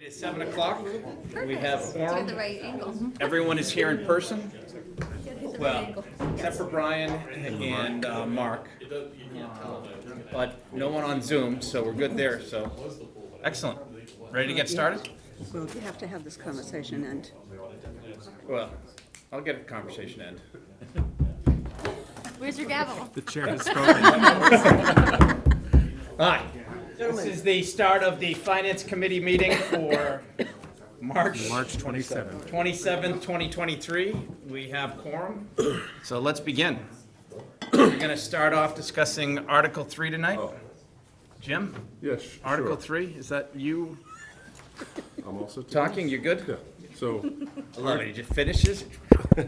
It's 7 o'clock. We have To get the right angle. everyone is here in person. Hit the right Well, angle. except for Brian and Mark. But no one on Zoom, so we're good there, so. Excellent. Ready to get started? Well, you have to have this conversation end. Well, I'll get a conversation end. Where's your gavel? The chair has spoken. Hi. This is the start of the Finance Committee meeting for March March 27th. 27th, 2023. We have quorum, so let's begin. We're going to start off discussing Article 3 tonight. Jim, Yes, sure. Article 3, is that you I'm also talking? You're good? Yeah, so I love it. He just finishes,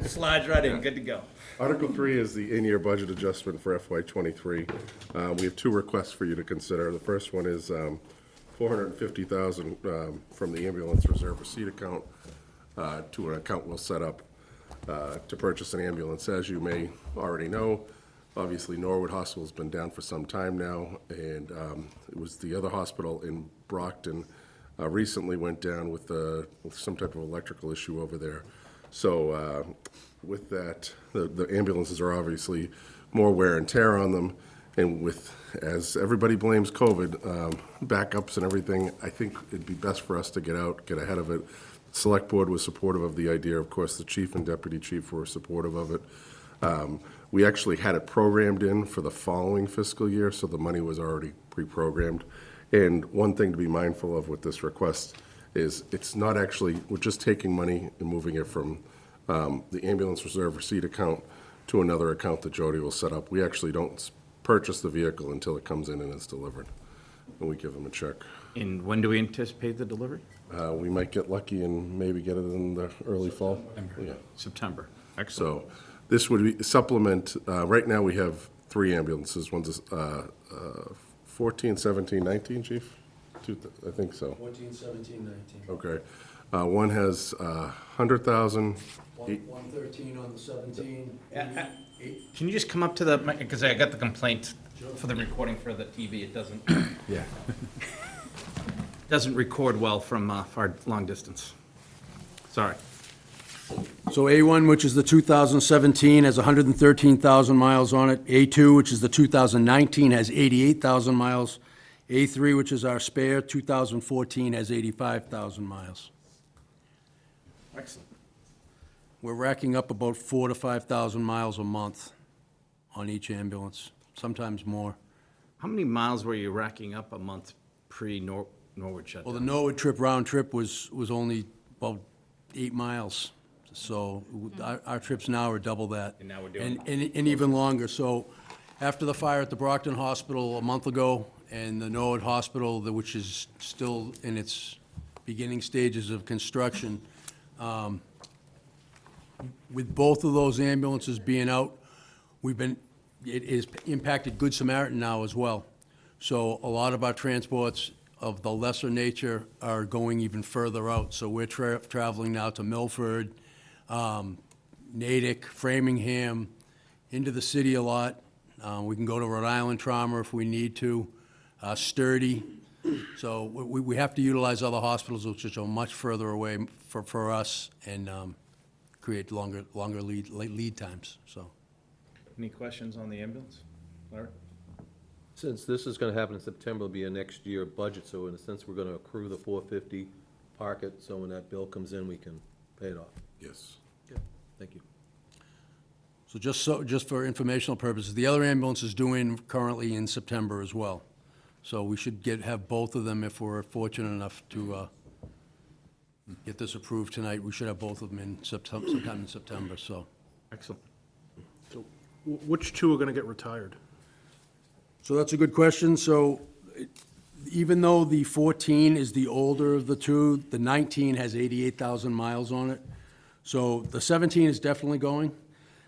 slides right in, good to go. Article 3 is the in-year budget adjustment for FY '23. We have two requests for you to consider. The first one is $450,000 from the ambulance reserve receipt account to an account we'll set up to purchase an ambulance. As you may already know, obviously Norwood Hospital's been down for some time now, and it was the other hospital in Brockton recently went down with some type of electrical issue over there. So with that, the ambulances are obviously more wear and tear on them, and as everybody blames COVID, backups and everything, I think it'd be best for us to get ahead of it. Select Board was supportive of the idea. Of course, the chief and deputy chief were supportive of it. We actually had it programmed in for the following fiscal year, so the money was already pre-programmed. And one thing to be mindful of with this request is it's not actually, we're just taking money and moving it from the ambulance reserve receipt account to another account that Jody will set up. We actually don't purchase the vehicle until it comes in and it's delivered, and we give them a check. And when do we anticipate the delivery? We might get lucky and maybe get it in the early fall. Yeah. September. Excellent. So this would be supplement, right now we have three ambulances. One's 14, 17, 19, chief? I think so. 14, 17, 19. Okay. One has 100,000. 113 on the 17. Can you just come up to the, because I got the complaint for the recording for the TV, it doesn't. Yeah. Doesn't record well from far, long distance. Sorry. So A1, which is the 2017, has 113,000 miles on it. A2, which is the 2019, has 88,000 miles. A3, which is our spare, 2014, has 85,000 miles. Excellent. We're racking up about 4,000 to 5,000 miles a month on each ambulance, sometimes more. How many miles were you racking up a month pre-Norwood shutdown? Well, the Norwood trip, round trip, was only about 8 miles. So our trips now are double that. And now we're doing- And even longer. So after the fire at the Brockton Hospital a month ago, and the Norwood Hospital, which is still in its beginning stages of construction, with both of those ambulances being out, it has impacted Good Samaritan now as well. So a lot of our transports of the lesser nature are going even further out. So we're traveling now to Milford, Natick, Framingham, into the city a lot. We can go to Rhode Island Trauma if we need to, Sturdy. So we have to utilize other hospitals which are much further away for us and create longer lead times, so. Any questions on the ambulance? Larry? Since this is gonna happen in September, it'll be a next year budget, so in a sense, we're gonna accrue the 450, park it, so when that bill comes in, we can pay it off. Yes. Thank you. So just for informational purposes, the other ambulance is due currently in September as well. So we should have both of them if we're fortunate enough to get this approved tonight. We should have both of them in sometime in September, so. Excellent. So which two are going to get retired? So that's a good question. So even though the 14 is the older of the two, the 19 has 88,000 miles on it. So the 17 is definitely going.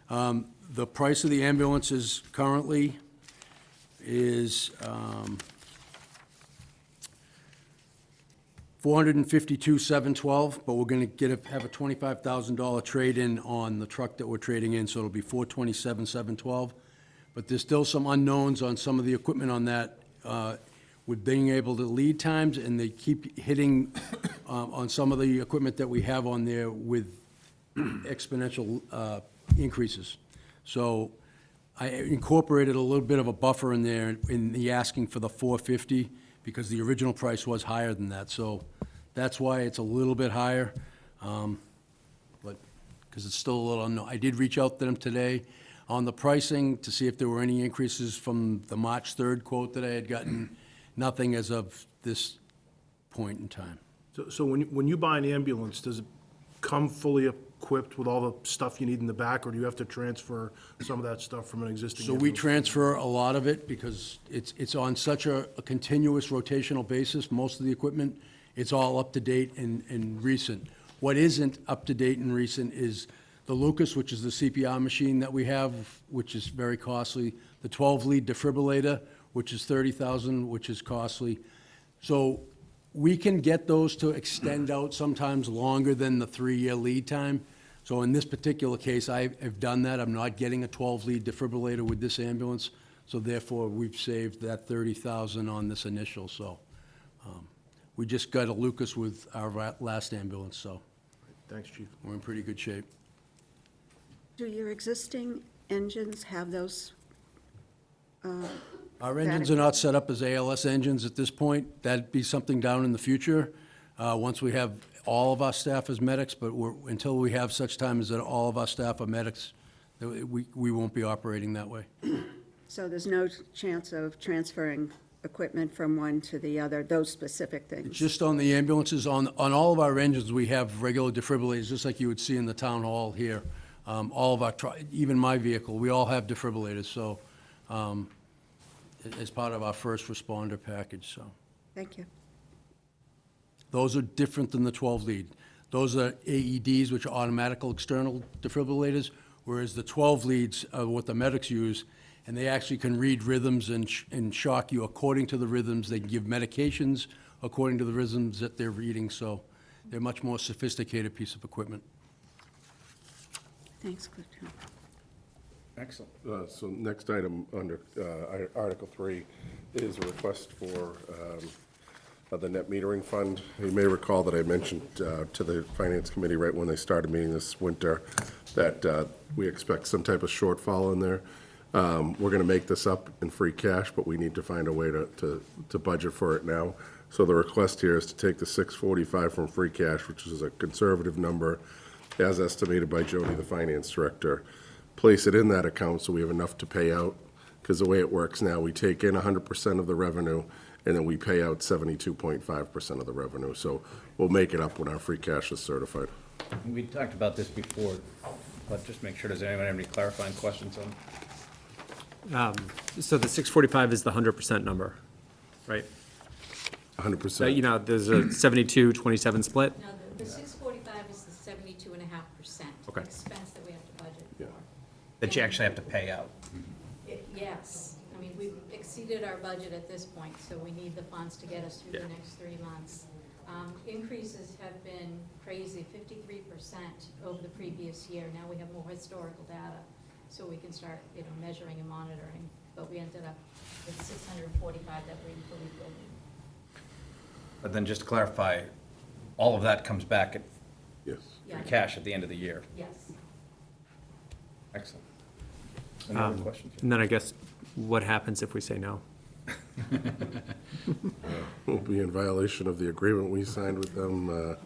The price of the ambulances currently is $452,712, but we're going to have a $25,000 trade-in on the truck that we're trading in, so it'll be $427,712. But there's still some unknowns on some of the equipment on that with being able to lead times, and they keep hitting on some of the equipment that we have on there with exponential increases. So I incorporated a little bit of a buffer in there in the asking for the 450, because the original price was higher than that. So that's why it's a little bit higher, but, because it's still a little unknown. I did reach out to them today on the pricing to see if there were any increases from the March 3rd quote that I had gotten. Nothing as of this point in time. So when you buy an ambulance, does it come fully equipped with all the stuff you need in the back, or do you have to transfer some of that stuff from an existing So we ambulance? transfer a lot of it because it's on such a continuous rotational basis, most of the equipment. It's all up to date and recent. What isn't up to date and recent is the Lucas, which is the CPR machine that we have, which is very costly. The 12-lead defibrillator, which is $30,000, which is costly. So we can get those to extend out sometimes longer than the 3-year lead time. So in this particular case, I've done that. I'm not getting a 12-lead defibrillator with this ambulance, so therefore we've saved that $30,000 on this initial. So we just got a Lucas with our last ambulance, so Thanks, Chief. we're in pretty good shape. Do your existing engines have those? Our engines are not set up as ALS engines at this point. That'd be something down in the future, once we have all of our staff as medics, but until we have such time as that all of our staff are medics, we won't be operating that way. So there's no chance of transferring equipment from one to the other, those specific things? Just on the ambulances, on all of our engines, we have regular defibrillators, just like you would see in the town hall here. All of our, even my vehicle, we all have defibrillators, so, as part of our first responder package, so. Thank you. Those are different than the 12-lead. Those are AEDs, which are automatical external defibrillators, whereas the 12 leads are what the medics use, and they actually can read rhythms and shock you according to the rhythms. They can give medications according to the rhythms that they're reading, so they're a much more sophisticated piece of equipment. Thanks, Cliff. Excellent. So next item under Article 3 is a request for the net metering fund. You may recall that I mentioned to the Finance Committee right when they started meeting this winter that we expect some type of shortfall in there. We're going to make this up in free cash, but we need to find a way to budget for it now. So the request here is to take the $645 from free cash, which is a conservative number, as estimated by Jody, the Finance Director, place it in that account so we have enough to pay out, because the way it works now, we take in 100% of the revenue, and then we pay out 72.5% of the revenue. So we'll make it up when our free cash is certified. We talked about this before, but just make sure, does anyone have any clarifying questions on? So the 645 is the 100% number, right? 100%. So, you know, there's a 72-27 split? No, the 645 is the 72.5% Okay. expense that we have to budget Yeah. for. That you actually have to pay out. Yes, I mean, we've exceeded our budget at this point, so we need the funds to get us through the Yeah. next 3 months. Increases have been crazy, 53% over the previous year. Now we have more historical data, so we can start, measuring and monitoring. But we ended up with 645 that we fully filled. But then just to clarify, all of that comes back at Yes. Yeah. free cash at the end of the year. Yes. Excellent. Any other questions? And then I guess, what happens if we say no? We'll be in violation of the agreement we signed with them.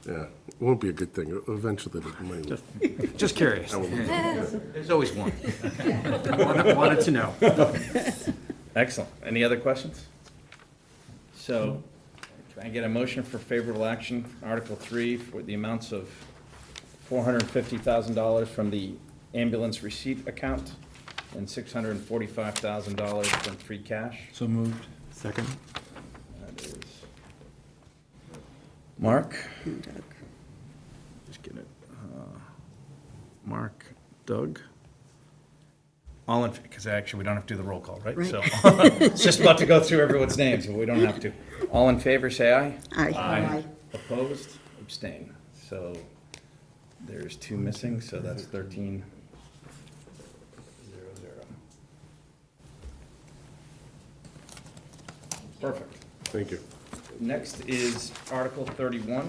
Yeah, it won't be a good thing. Eventually, the money will. Just curious. There's always one. Wanted to know. Excellent. Any other questions? So, can I get a motion for favorable action, Article 3, for the amounts of $450,000 from the ambulance receipt account and $645,000 from free cash? So moved. Second? That is Mark? And Doug. Just get it. Mark, Doug? All in, because actually, we don't have to do the roll call, right? Right. So, it's just about to go through everyone's names, but we don't have to. All in favor, say aye. Aye. Opposed, abstain. So, there's 2 missing, so that's 13. 0. Perfect. Thank you. next is Article 31,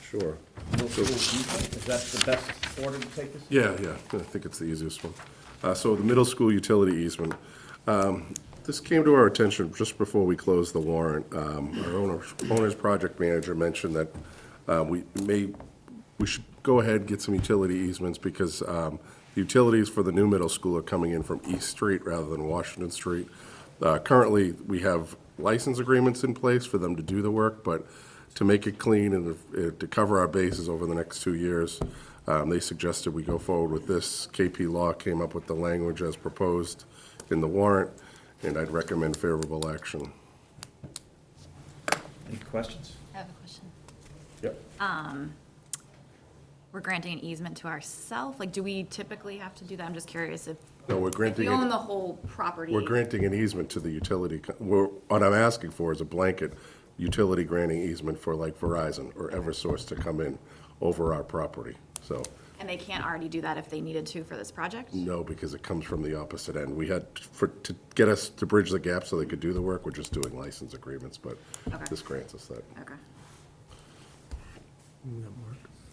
Sure. middle school easement. Is that the best order to take this? Yeah, I think it's the easiest one. So the middle school utility easement. This came to our attention just before we closed the warrant. Our owner's project manager mentioned that we should go ahead and get some utility easements because the utilities for the new middle school are coming in from East Street rather than Washington Street. Currently, we have license agreements in place for them to do the work, but to make it clean and to cover our bases over the next 2 years, they suggested we go forward with this. KP Law came up with the language as proposed in the warrant, and I'd recommend favorable action. Any questions? I have a question. Yep. We're granting an easement to ourselves, like, do we typically have to do that? I'm just curious if, No, we're if granting we own it. the whole property. We're granting an easement to the utility, what I'm asking for is a blanket utility granting easement for like Verizon or Eversource to come in over our property. So, And they can't already do that if they needed to for this project? no, because it comes from the opposite end. We had, to get us to bridge the gap so they could do the work, we're just doing license agreements, but Okay. this grants us that. Okay.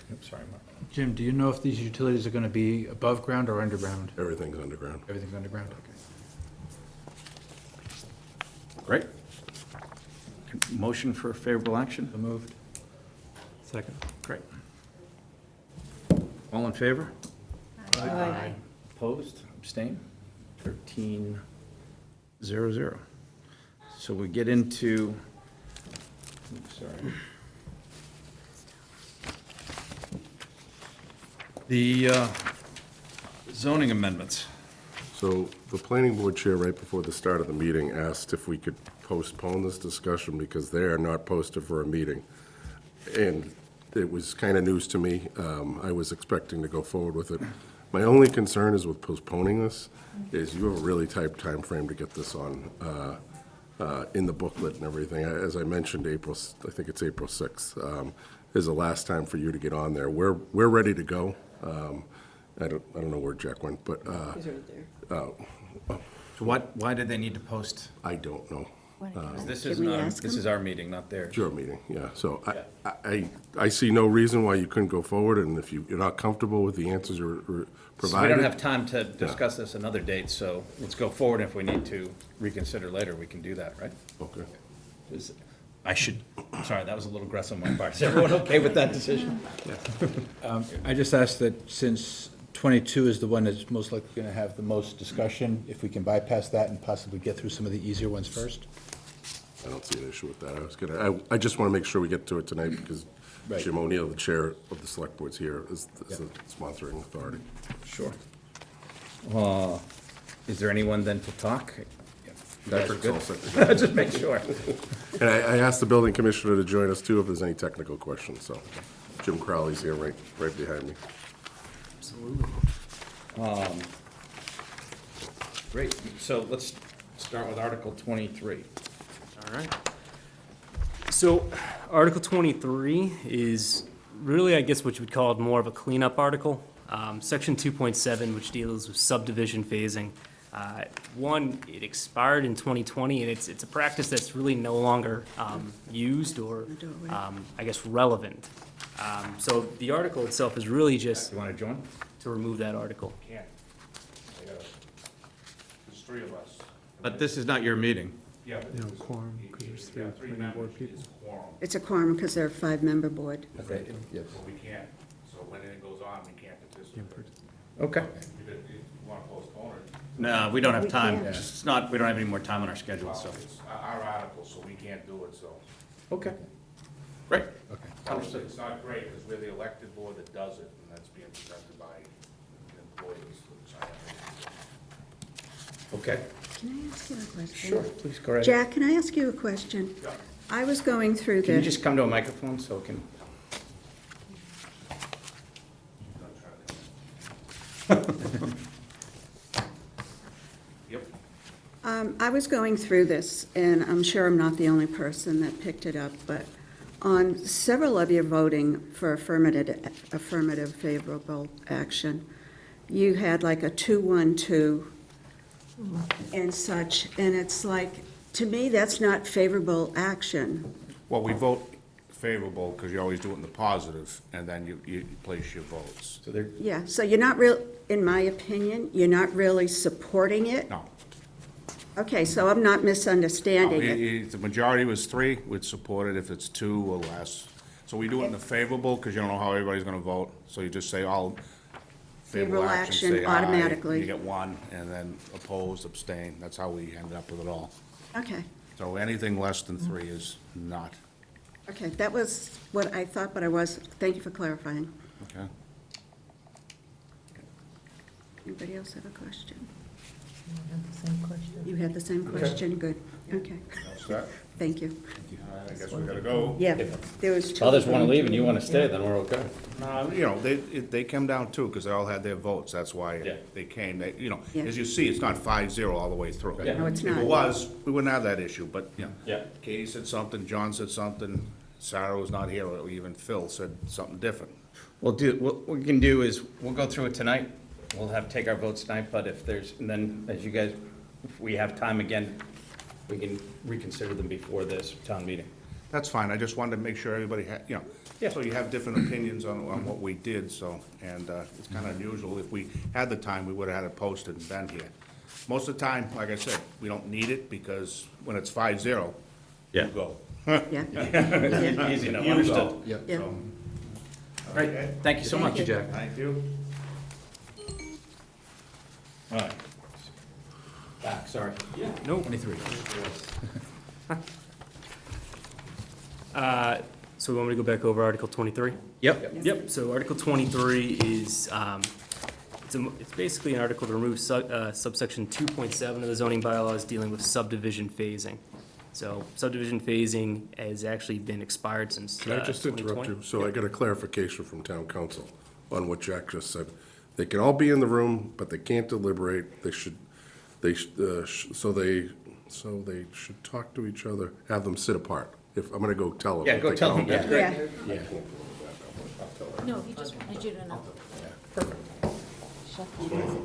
Yep, sorry, Mark. Jim, do you know if these utilities are gonna be above ground or underground? Everything's underground. Everything's underground, okay. Great. Motion for favorable action? So moved. Second. Great. All in favor? Aye. Opposed, abstain? 13-0-0. So we get into, oops, sorry. The zoning amendments. So the planning board chair, right before the start of the meeting, asked if we could postpone this discussion because they are not posted for a meeting. And it was kind of news to me. I was expecting to go forward with it. My only concern is with postponing this, is you have a really tight time frame to get this on, in the booklet and everything. As I mentioned, I think it's April 6th, is the last time for you to get on there. We're ready to go. I don't know where Jack went, but, So why did they need to post? I don't know. This Can is we not, ask this them? is our meeting, not theirs. It's your meeting, yeah. So I see no reason why you couldn't go forward, and if you're not comfortable with the answers you're So we provided. don't have time to discuss this another date, so let's go forward. If we need to reconsider later, we can do that, right? Okay. Sorry, that was a little aggressive on my part. Is everyone okay with that decision? I just asked that since 22 is the one that's most likely gonna have the most discussion, if we can bypass that and possibly get through some of the easier ones first? I don't see an issue with that. I just want to make sure we get to it tonight, because Right. Jim O'Neill, the chair of the select board's here, is the sponsoring authority. Sure. Is there anyone then to talk? You guys are Patrick's all good? set to go. Just make sure. And I asked the building commissioner to join us too, if there's any technical questions, so Jim Crowley's here, right behind me. Great. So let's start with Article 23. All right. So Article 23 is really, I guess, what you would call it more of a cleanup article. Section 2.7, which deals with subdivision phasing. One, it expired in 2020, and it's a practice that's really no longer used or, I guess, relevant. So the article itself is really just You want to join? to remove that article. Can't. There's three of us. But this is not your meeting. Yeah, but there's quorum, because there's three members, it's quorum. It's a quorum because they're a five-member board. Okay. So we can't, so when it goes on, we can't participate. Okay. If you want to postpone it, No, we don't have We time. can't. It's not, we don't have any more time on our schedule, so. it's our article, so we can't do it, so. Okay. Great. Obviously, it's not great, because we're the elected board that does it, and that's being presented by the employees. Okay. Can I ask you a question? Sure, please go right ahead. Jack, can I ask you a question? I was going through Can you the, just come to a microphone so it can? Yep. I was going through this, and I'm sure I'm not the only person that picked it up, but on several of your voting for affirmative favorable action, you had like a 2-1-2 and such, and it's like, to me, that's not favorable action. Well, we vote favorable, because you always do it in the positive, and then you place your votes. So they're, Yeah, so you're not real, in my opinion, you're not really supporting it? No. Okay, so I'm not misunderstanding it. If the majority was 3, we'd support it. If it's 2 or less. So we do it in the favorable, because you don't know how everybody's gonna vote. So you just say all favorable Favorable action, action say aye. automatically. You get 1, and then opposed, abstain. That's how we ended up with it all. Okay, So anything less than 3 is not, okay, that was what I thought, but I was, thank you for clarifying. okay? Anybody else have a question? You had the same question? Good, okay, That's that. thank you. I guess we gotta go. Yeah, there was two. Others want to leave and you want to stay, then we're okay. You know, they come down too, because they all had their votes, that's why Yeah. they came, they, you know, Yeah. as you see, it's not 5-0 all the way through. Yeah. No, it's If not. it was, we wouldn't have that issue, but, you know. Yeah. Katie said something, John said something, Sarah was not here, or even Phil said something different. What we can do is, we'll go through it tonight, we'll take our votes tonight, but if there's, and then, as you guys, if we have time again, we can reconsider them before this town meeting. That's fine, I just wanted to make sure everybody had, you know, Yeah. so you have different opinions on what we did, so, and it's kind of unusual. If we had the time, we would have had it posted and been here. Most of the time, like I said, we don't need it, because when it's 5-0, you Yeah. go. Yeah, yeah, Easy enough, You understood. go. yeah. Great, thank you so much. Thank you. Jack. Thank you. All right. Back, sorry. No. 23. So we want me to go back over Article 23? Yep. Yep, so Article 23 is, it's basically an article to remove subsection 2.7 of the zoning bylaws dealing with subdivision phasing. So subdivision phasing has actually been expired since Can I just interrupt 2020. you? So I got a clarification from town council on what Jack just said. They can all be in the room, but they can't deliberate. They should, so they should talk to each other, have them sit apart. If, I'm gonna go tell them. Yeah, if go they tell can. them, yeah. Yeah, No, he just wanted you to know.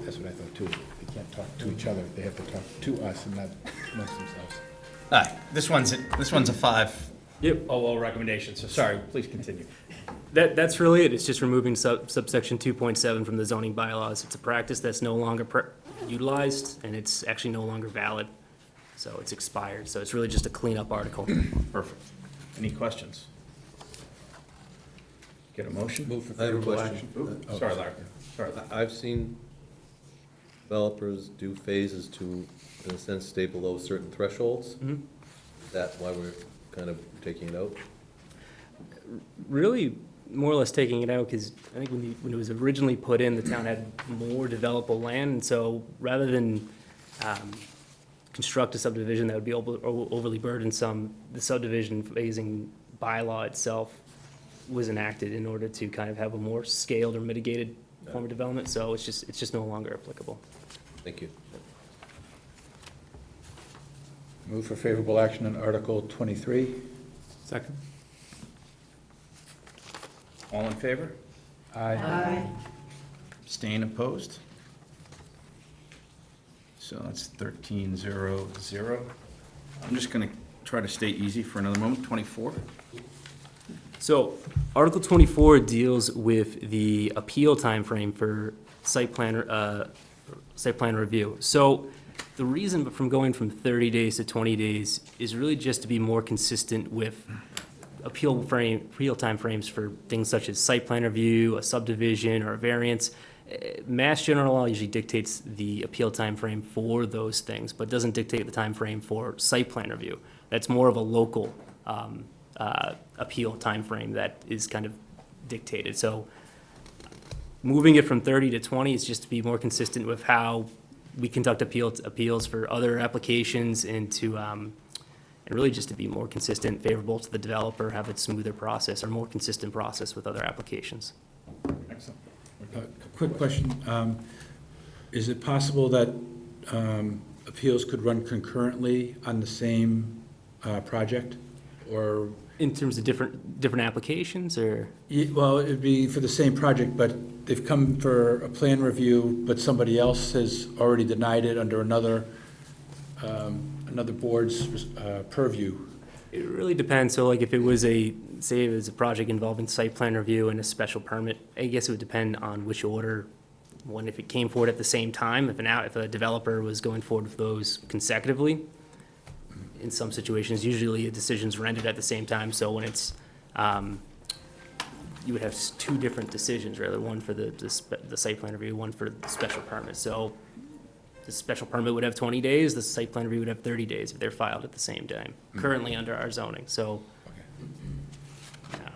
That's what I thought too. They can't talk to each other, they have to talk to us and not amongst themselves. All right, this one's a 5. Yep. Oh, recommendation, so sorry, please continue. That's really it, it's just removing subsection 2.7 from the zoning bylaws. It's a practice that's no longer utilized, and it's actually no longer valid. So it's expired, so it's really just a cleanup article. Perfect. Any questions? Get a motion? Move for I have a favorable question. action. Ooh, Oh, Sorry, Larry. Sorry. I've seen developers do phases to, in a sense, stay below certain thresholds. Mhm. Is that why we're kind of taking it out? Really, more or less taking it out, because I think when it was originally put in, the town had more developable land, and so rather than construct a subdivision that would be overly burdensome, the subdivision phasing bylaw itself was enacted in order to kind of have a more scaled or mitigated form of development, so it's just no longer applicable. Thank you. Move for favorable action on Article 23. Second. All in favor? Aye. Abstain, opposed? So that's 13-0-0. I'm just going to try to stay easy for another moment. 24? So, Article 24 deals with the appeal timeframe for site plan review. So, the reason from going from 30 days to 20 days is really just to be more consistent with appeal timeframes for things such as site plan review, a subdivision, or a variance. Mass general law usually dictates the appeal timeframe for those things, but doesn't dictate the timeframe for site plan review. That's more of a local appeal timeframe that is kind of dictated. So moving it from 30 to 20 is just to be more consistent with how we conduct appeals for other applications, and to and really just to be more consistent, favorable to the developer, have a smoother process or more consistent process with other applications. Excellent. Quick question. Is it possible that appeals could run concurrently on the same project? Or, In terms of different applications, or? well, it'd be for the same project, but they've come for a plan review, but somebody else has already denied it under another board's purview. It really depends. So like if it was say it was a project involving site plan review and a special permit, I guess it would depend on which order. One, if it came forward at the same time, if a developer was going forward with those consecutively. In some situations, usually a decision's rendered at the same time, so when it's, you would have two different decisions, rather, one for the site plan review, one for the special permit. So the special permit would have 20 days, the site plan review would have 30 days if they're filed at the same time, currently under our zoning, so. Yeah.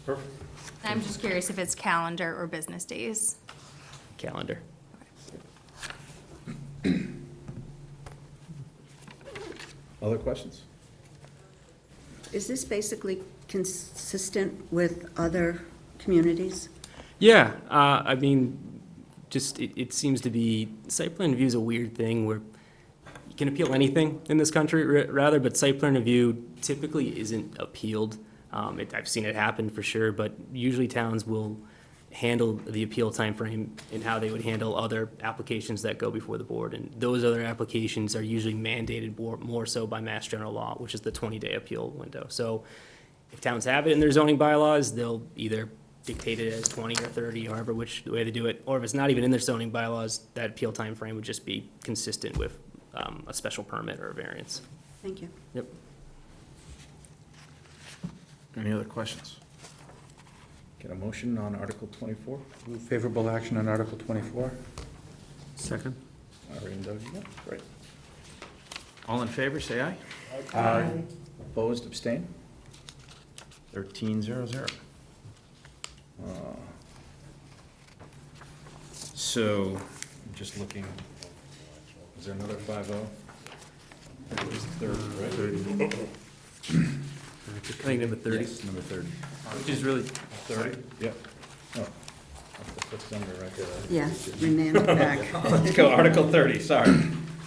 Perfect. I'm just curious if it's calendar or business days. Calendar. Other questions? Is this basically consistent with other communities? Yeah, I mean, just, it seems to be, site plan review is a weird thing where you can appeal anything in this country, rather, but site plan review typically isn't appealed. I've seen it happen for sure, but usually towns will handle the appeal timeframe and how they would handle other applications that go before the board. And those other applications are usually mandated more so by Mass General Law, which is the 20-day appeal window. So if towns have it in their zoning bylaws, they'll either dictate it as 20 or 30, however which way they do it. Or if it's not even in their zoning bylaws, that appeal timeframe would just be consistent with a special permit or a variance. Thank you. Yep. Any other questions? Get a motion on Article 24? Move favorable action on Article 24. Second. Ari and Doug, yeah, great. All in favor, say aye. Aye. Opposed, abstain? 13-0-0. So, I'm just looking, is there another 5-0? It was 30, right? 30. I think number 30. Yes, number 30. Which is really, 30? Yep. Oh, I'll put this under record. Yeah, remand it back. Let's go, Article 30, sorry.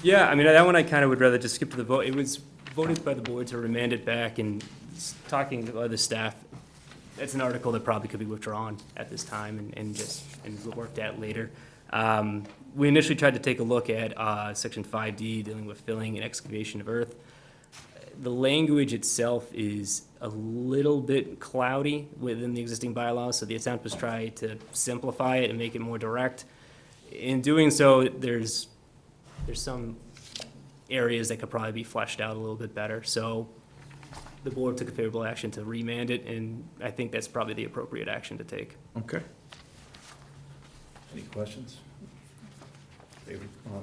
yeah, I mean, that one I kind of would rather just skip to the vote. It was voted by the board to remand it back, and talking to other staff, that's an article that probably could be withdrawn at this time and worked at later. We initially tried to take a look at Section 5D, dealing with filling and excavation of earth. The language itself is a little bit cloudy within the existing bylaws, so the attempt was try to simplify it and make it more direct. In doing so, there's some areas that could probably be fleshed out a little bit better. So the board took a favorable action to remand it, and I think that's probably the appropriate action to take. Okay. Any questions?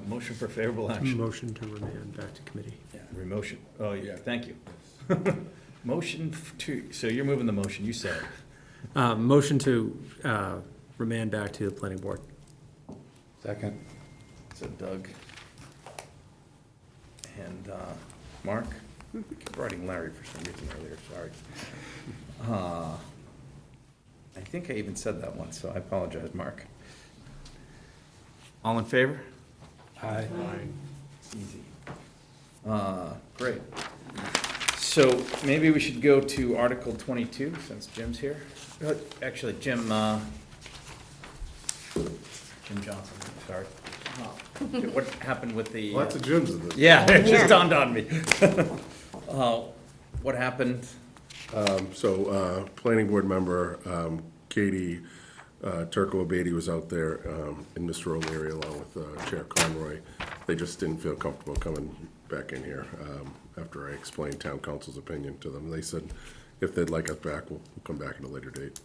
Motion for favorable action. Motion to remand back to committee. Yeah, remotion, oh, yeah, thank you. Motion so you're moving the motion, you said it. Motion to remand back to the planning board. Second. So Doug. And Mark? I kept writing Larry for some reason earlier, sorry. I think I even said that once, so I apologize, Mark. All in favor? Aye. Easy. Great. So maybe we should go to Article 22, since Jim's here. Actually, Jim Johnson, sorry. What happened with the? Lots of Jims in this. Yeah, it Yeah. just dawned on me. What happened? Planning board member Katie Turco Abadi was out there in Mr. O'Leary along with Chair Conroy. They just didn't feel comfortable coming back in here after I explained town council's opinion to them. They said if they'd like us back, we'll come back at a later date.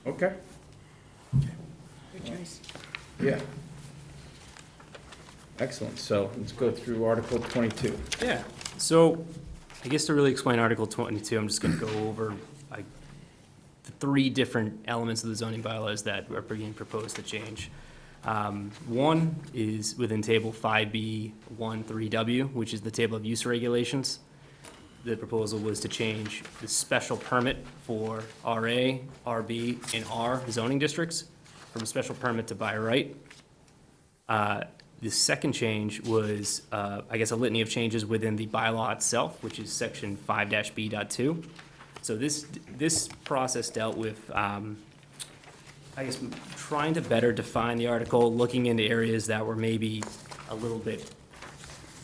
Okay. Your choice. Yeah. Excellent. So let's go through Article 22. Yeah, so I guess to really explain Article 22, I'm just going to go over the three different elements of the zoning bylaws that are being proposed to change. One is within Table 5B13W, which is the table of use regulations. The proposal was to change the special permit for RA, RB, and R zoning districts from a special permit to by right. The second change was, I guess, a litany of changes within the bylaw itself, which is Section 5-B.2. So this process dealt with, I guess, trying to better define the article, looking into areas that were maybe a little bit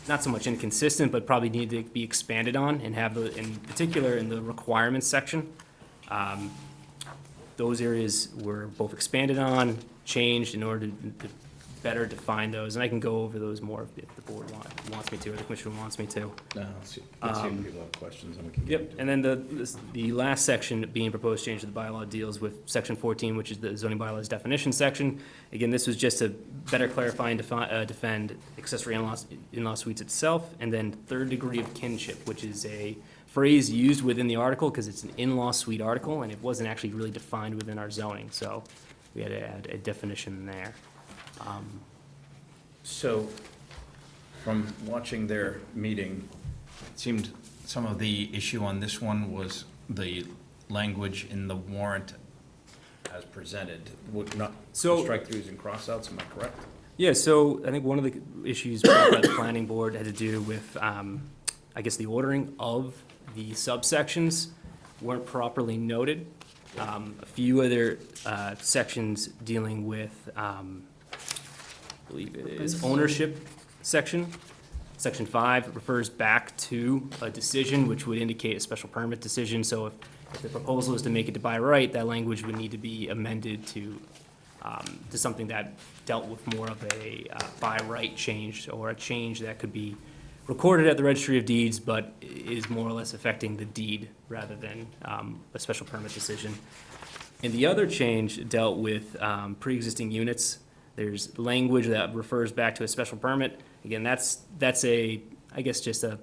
not so much inconsistent, but probably need to be expanded on and have the, in particular, in the requirements section. Those areas were both expanded on, changed in order to better define those, and I can go over those more if the board wants me to, or the commission wants me to. No, let's see if people have questions, and we can get Yep, into it. and then the last section being proposed change to the bylaw deals with section 14, which is the zoning bylaws definition section. Again, this was just to better clarify and defend accessory in-law suites itself, and then third degree of kinship, which is a phrase used within the article because it's an in-law suite article, and it wasn't actually really defined within our zoning, so we had to add a definition there. So, from watching their meeting, it seemed some of the issue on this one was the language in the warrant as presented, would not So- strike-throughs and cross-outs, am I correct? Yeah, so I think one of the issues brought by the planning board had to do with, I guess, the ordering of the subsections weren't properly noted. A few other sections dealing with, I believe it is ownership section. Section 5 refers back to a decision which would indicate a special permit decision. So if the proposal is to make it to by right, that language would need to be amended to something that dealt with more of a by right change, or a change that could be recorded at the Registry of Deeds, but is more or less affecting the deed rather than a special permit decision. And the other change dealt with pre-existing units. There's language that refers back to a special permit. Again, that's a, I guess, just a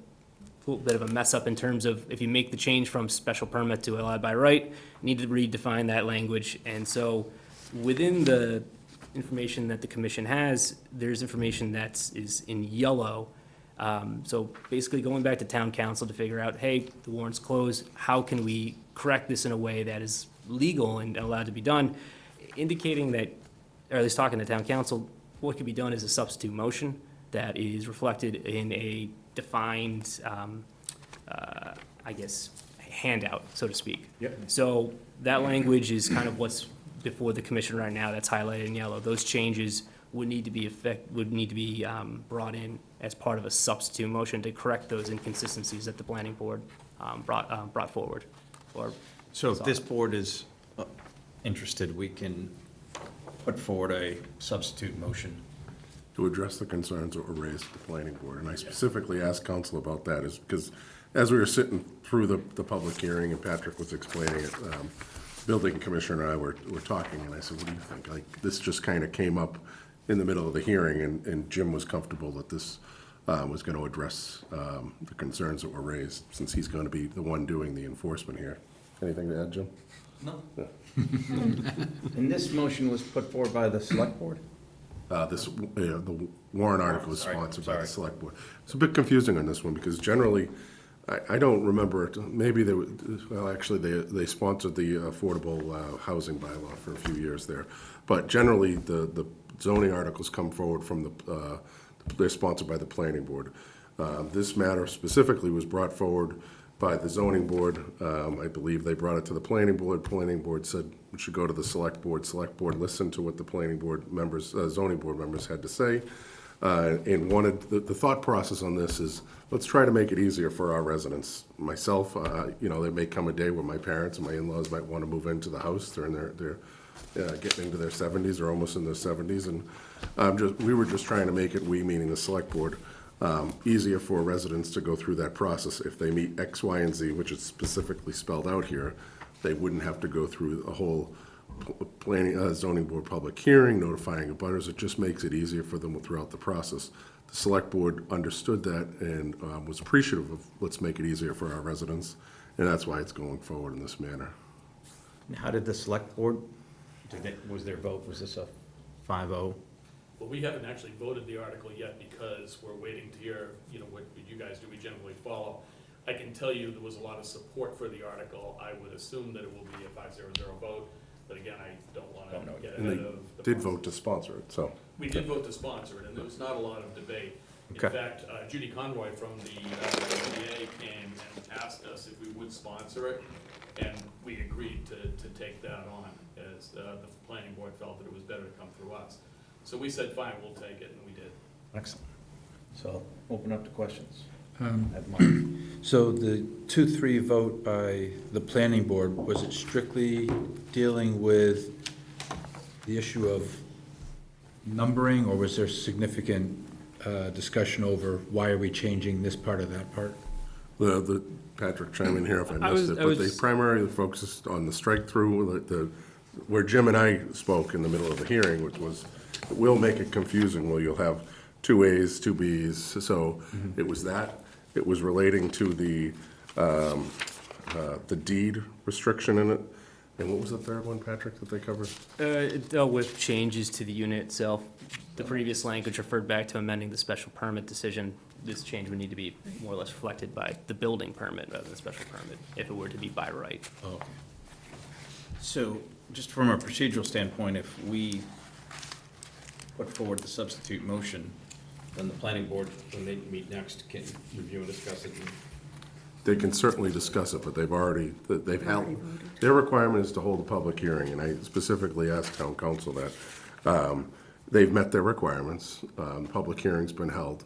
little bit of a mess up in terms of if you make the change from special permit to allowed by right, you need to redefine that language. And so within the information that the commission has, there's information is in yellow. So basically going back to town council to figure out, hey, the warrant's closed, how can we correct this in a way that is legal and allowed to be done? Indicating that, or at least talking to town council, what could be done is a substitute motion that is reflected in a defined, I guess, handout, so to speak. Yep. So that language is kind of what's before the commission right now, that's highlighted in yellow. Those changes would need to be brought in as part of a substitute motion to correct those inconsistencies that the planning board brought forward. Or So if this board is interested, we can put forward a substitute motion. To address the concerns that were raised at the planning board, and I specifically asked council about that, is because as we were sitting through the public hearing and Patrick was explaining it, building commissioner and I were talking, and I said, what do you think? Like, this just kind of came up in the middle of the hearing, and Jim was comfortable that this was going to address the concerns that were raised, since he's going to be the one doing the enforcement here. Anything to add, Jim? No. And this motion was put forward by the select board? The warrant article is Sorry, sponsored by the sorry. select board. It's a bit confusing on this one, because generally, I don't remember it, maybe they, well, actually, they sponsored the affordable housing bylaw for a few years there. But generally, the zoning articles come forward from they're sponsored by the planning board. This matter specifically was brought forward by the zoning board. I believe they brought it to the planning board said it should go to the select board listened to what the planning board members, zoning board members had to say, and wanted, the thought process on this is, let's try to make it easier for our residents. Myself, there may come a day where my parents and my in-laws might want to move into the house, they're in their getting into their 70s or almost in their 70s, and we were just trying to make it, we meaning the select board, easier for residents to go through that process. If they meet X, Y, and Z, which is specifically spelled out here, they wouldn't have to go through a whole planning, zoning board public hearing, notifying abutters. It just makes it easier for them throughout the process. The select board understood that and was appreciative of, let's make it easier for our residents, and that's why it's going forward in this manner. How did the select board, was their vote, was this a 5-0? Well, we haven't actually voted the article yet because we're waiting to hear, what you guys do, we generally follow. I can tell you there was a lot of support for the article. I would assume that it will be a 5-0 vote, but again, I don't want to get And ahead they of the did process. vote to sponsor it, so. We did vote to sponsor it, and there was not a lot of debate. In Okay. fact, Judy Conroy from the ZBA came and asked us if we would sponsor it, and we agreed to take that on, as the planning board felt that it was better to come through us. So we said, fine, we'll take it, and we did. Excellent. So I'll open up to questions. Um, Have Mike. So the 2-3 vote by the planning board, was it strictly dealing with the issue of numbering, or was there significant discussion over why are we changing this part or that part? Patrick, chime in here if I I missed was- it, I but they was- primarily focused on the strike-through, where Jim and I spoke in the middle of the hearing, which was, it will make it confusing, where you'll have two As, two Bs, so it was that. It was relating to the deed restriction in it. And what was the third one, Patrick, that they covered? It dealt with changes to the unit itself. The previous language referred back to amending the special permit decision. This change would need to be more or less reflected by the building permit rather than the special permit, if it were to be by right. Oh, okay. So, just from a procedural standpoint, if we put forward the substitute motion, then the planning board, when they meet next, can review and discuss it. They can certainly discuss it, but they've held, their requirement is to hold a public hearing, and I specifically asked town council that. They've met their requirements, public hearing's been held.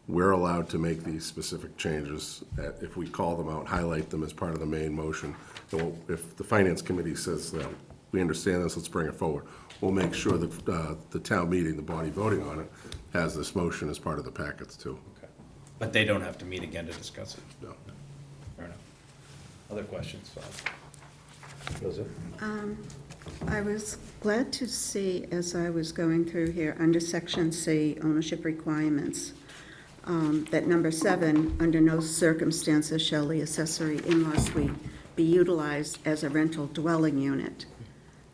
We're allowed to make these specific changes, if we call them out, highlight them as part of the main motion. And if the finance committee says that, we understand this, let's bring it forward. We'll make sure that the town meeting, the body voting on it, has this motion as part of the packets too. Okay. But they don't have to meet again to discuss it? No. Fair enough. Other questions? I was glad to see, as I was going through here, under Section C, ownership requirements, that number 7, under no circumstances shall the accessory in-law suite be utilized as a rental dwelling unit.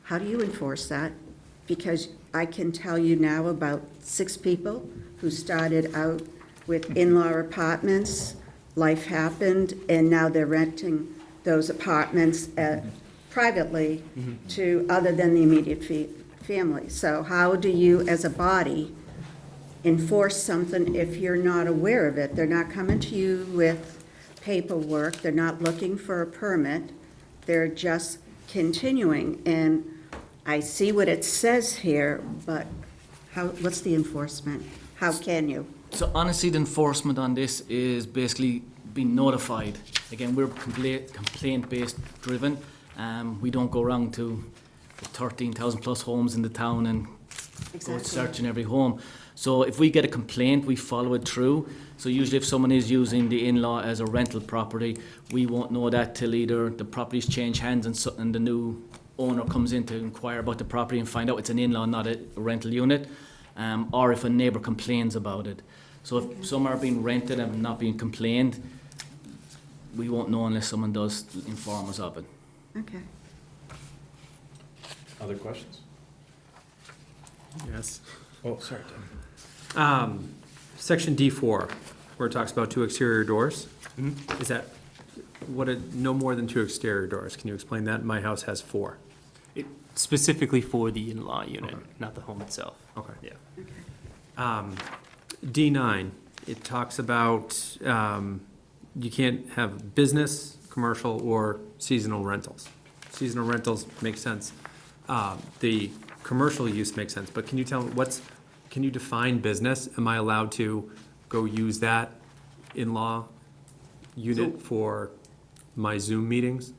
How do you enforce that? Because I can tell you now about 6 people who started out with in-law apartments, life happened, and now they're renting those apartments privately to other than the immediate family. So how do you, as a body, enforce something if you're not aware of it? They're not coming to you with paperwork, they're not looking for a permit, they're just continuing. And I see what it says here, but what's the enforcement? How can you? So honestly, the enforcement on this is basically being notified. Again, we're complaint-based driven. We don't go around to the 13,000 plus homes in the town and go searching every home. So if we get a complaint, we follow it through. So usually if someone is using the in-law as a rental property, we won't know that till either the property's change hands and the new owner comes in to inquire about the property and find out it's an in-law, not a rental unit, or if a neighbour complains about it. So if some are being rented and not being complained, we won't know unless someone does inform us of it. Okay. Other questions? Yes. Oh, sorry, Tim. Section D4, where it talks about 2 exterior doors. Mm-hmm. Is that, no more than 2 exterior doors? Can you explain that? My house has 4. Specifically for the in-law unit, not the home itself. Okay. Yeah. D9, it talks about you can't have business, commercial, or seasonal rentals. Seasonal rentals make sense. The commercial use makes sense, but can you tell me can you define business? Am I allowed to go use that in-law unit for my Zoom meetings?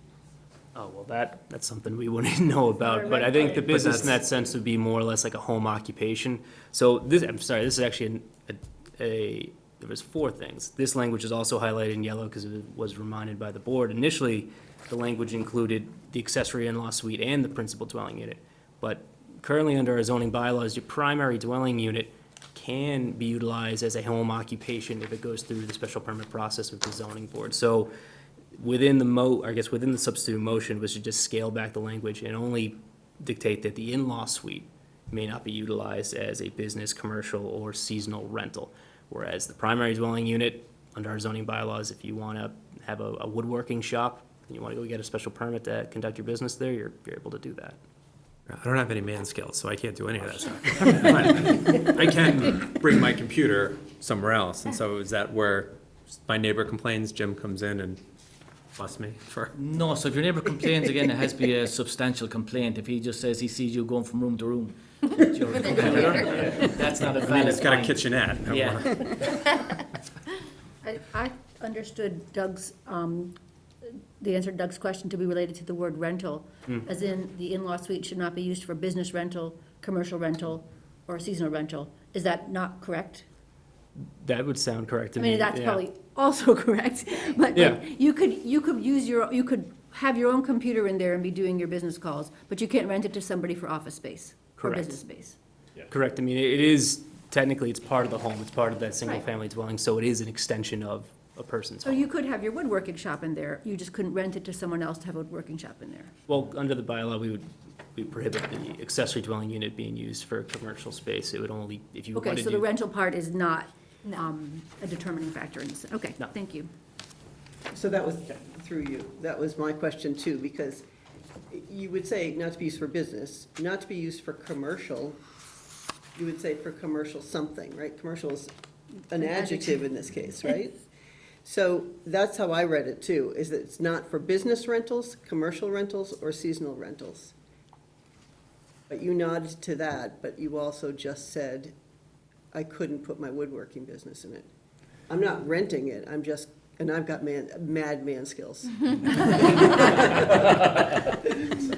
Oh, well, that's something we wouldn't know about, but I think the business in that sense would be more or less like a home occupation. So this, I'm sorry, this is actually there was 4 things. This language is also highlighted in yellow because it was reminded by the board. Initially, the language included the accessory in-law suite and the principal dwelling unit. But currently under our zoning bylaws, your primary dwelling unit can be utilized as a home occupation if it goes through the special permit process with the zoning board. So within within the substitute motion was to just scale back the language and only dictate that the in-law suite may not be utilized as a business, commercial, or seasonal rental. Whereas the primary dwelling unit, under our zoning bylaws, if you want to have a woodworking shop, and you want to go get a special permit to conduct your business there, you're able to do that. I don't have any man skills, so I can't do any of that stuff. But I can bring my computer somewhere else, and so is that where my neighbor complains, Jim comes in and busts me for? No, so if your neighbour complains, again, it has to be a substantial complaint. If he just says he sees you going from room to room with your computer, that's not a valid It's got a point. kitchenette. Yeah. I understood Doug's, the answer to Doug's question to be related to the word rental, as in the in-law suite should not be used for business rental, commercial rental, or seasonal rental. Is that not correct? That would sound correct to I me. mean, that's yeah. probably also correct, but Yeah. like, you could use you could have your own computer in there and be doing your business calls, but you can't rent it to somebody for office space or Correct. business space. Correct. I mean, it is, technically, it's part of the home. It's part of that Right. single-family dwelling, so it is an extension of a person's So home. you could have your woodworking shop in there, you just couldn't rent it to someone else to have a woodworking shop in there. Well, under the bylaw, we prohibit the accessory dwelling unit being used for commercial space. It would only, if you Okay, wanted so the to. rental part is not a determining factor in this, okay, No. thank you. So that was, through you, that was my question too, because you would say not to be used for business, not to be used for commercial, you would say for commercial something, right? Commercial is an adjective in this case, right? So that's how I read it too, is that it's not for business rentals, commercial rentals, or seasonal rentals. But you nodded to that, but you also just said, I couldn't put my woodworking business in it. I'm not renting it, I'm just, and I've got mad man skills.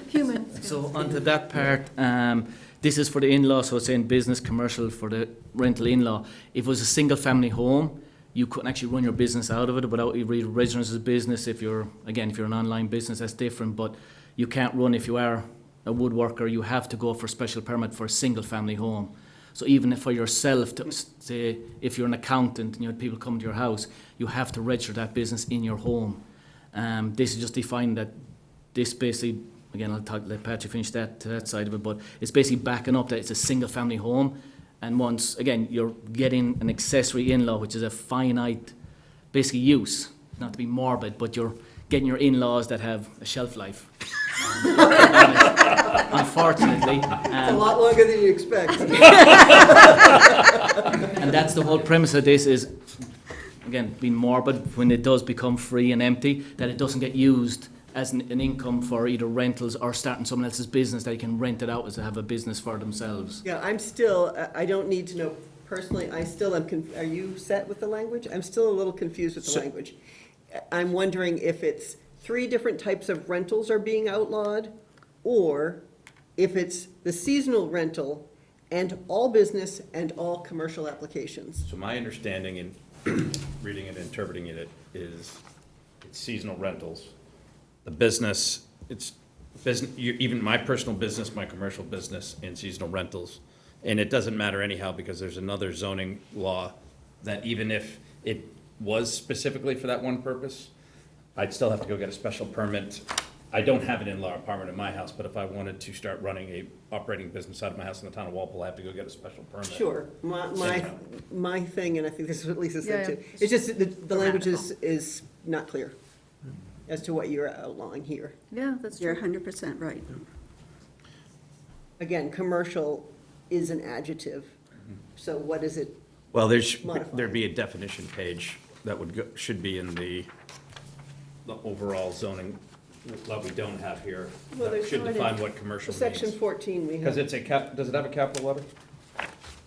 Human. So onto that part, this is for the in-law, so it's saying business, commercial for the rental in-law. If it was a single-family home, you couldn't actually run your business out of it without you registering as a business. If you're an online business, that's different, but you can't run, if you are a woodworker, you have to go for a special permit for a single-family home. So even for yourself, to say, if you're an accountant and you had people come to your house, you have to register that business in your home. This is just defined that this basically, again, let Patrick finish that side of it, but it's basically backing up that it's a single-family home. And once, again, you're getting an accessory in-law, which is a finite, basically use, not to be morbid, but you're getting your in-laws that have a shelf life. Unfortunately. It's a lot longer than you expect. And that's the whole premise of this is, again, being morbid, when it does become free and empty, that it doesn't get used as an income for either rentals or starting someone else's business, that you can rent it out as to have a business for themselves. Yeah, I'm still, I don't need to know personally, I still am, are you set with the language? I'm still a little confused with the language. I'm wondering if it's 3 different types of rentals are being outlawed, or if it's the seasonal rental and all business and all commercial applications. So my understanding in reading and interpreting it is it's seasonal rentals. The business, it's business, even my personal business, my commercial business, and seasonal rentals. And it doesn't matter anyhow, because there's another zoning law that even if it was specifically for that one purpose, I'd still have to go get a special permit. I don't have an in-law apartment in my house, but if I wanted to start running a operating business out of my house in the town of Walpole, I have to go get a special permit. Sure, my thing, and I think this is what Lisa said Yeah, too, yeah. it's just that the language is not clear as to what you're outlawing here. Yeah, that's You're true. 100% right. Again, commercial is an adjective, so what is it? Well, Modify. there'd be a definition page that would go, should be in the overall zoning that we don't have here. Well, That there's should not define in- what commercial Section means. 14 we have. Because it's does it have a capital letter?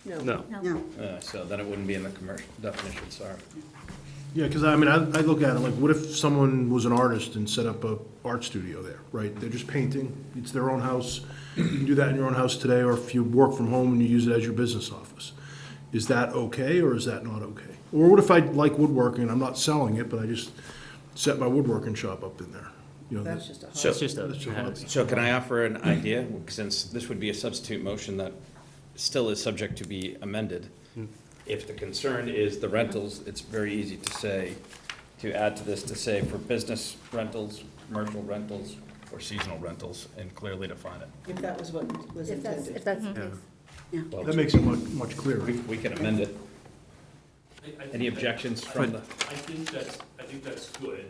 No. No. So then it wouldn't be in the commercial definition, sorry. Yeah, because I mean, I look at it like, what if someone was an artist and set up a art studio there, right? They're just painting, it's their own house. You can do that in your own house today, or if you work from home and you use it as your business office. Is that okay, or is that not okay? Or what if I like woodworking, I'm not selling it, but I just set my woodworking shop up in there? You know, That's just a So- It's just a That's just habit. So can I offer an idea, since this would be a substitute motion that still is subject to be amended? If the concern is the rentals, it's very easy to say, to add to this, to say for business rentals, commercial rentals, or seasonal rentals, and clearly define it. If that was what was If that's intended. the case. Well, that makes it much clearer. we can amend it. I think Any that- objections from the? I think that's good.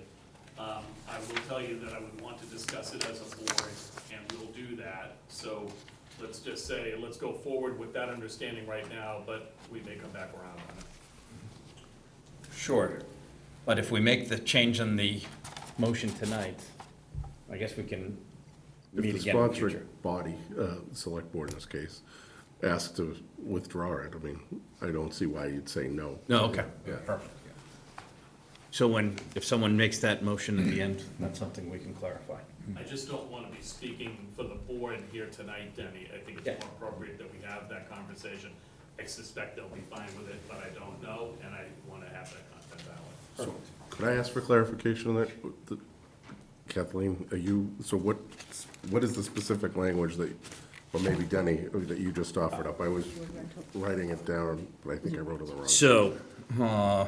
I will tell you that I would want to discuss it as a board, and we'll do that. So let's just say, let's go forward with that understanding right now, but we may come back around on it. Sure, but if we make the change on the motion tonight, I guess we can If meet the again in the future. sponsoring body, select board in this case, asks to withdraw it, I mean, I don't see why you'd say no. No, okay, Yeah. perfect. So if someone makes that motion at the end, that's something we can clarify. I just don't want to be speaking for the board here tonight, Denny. I think it's more appropriate that we have that conversation. I suspect they'll be fine with it, but I don't know, and I want to have that content valid. Could I ask for clarification on that? Kathleen, so what is the specific language that, or maybe Denny, that you just offered up? I was writing it down, but I think I wrote it wrong. So, D9.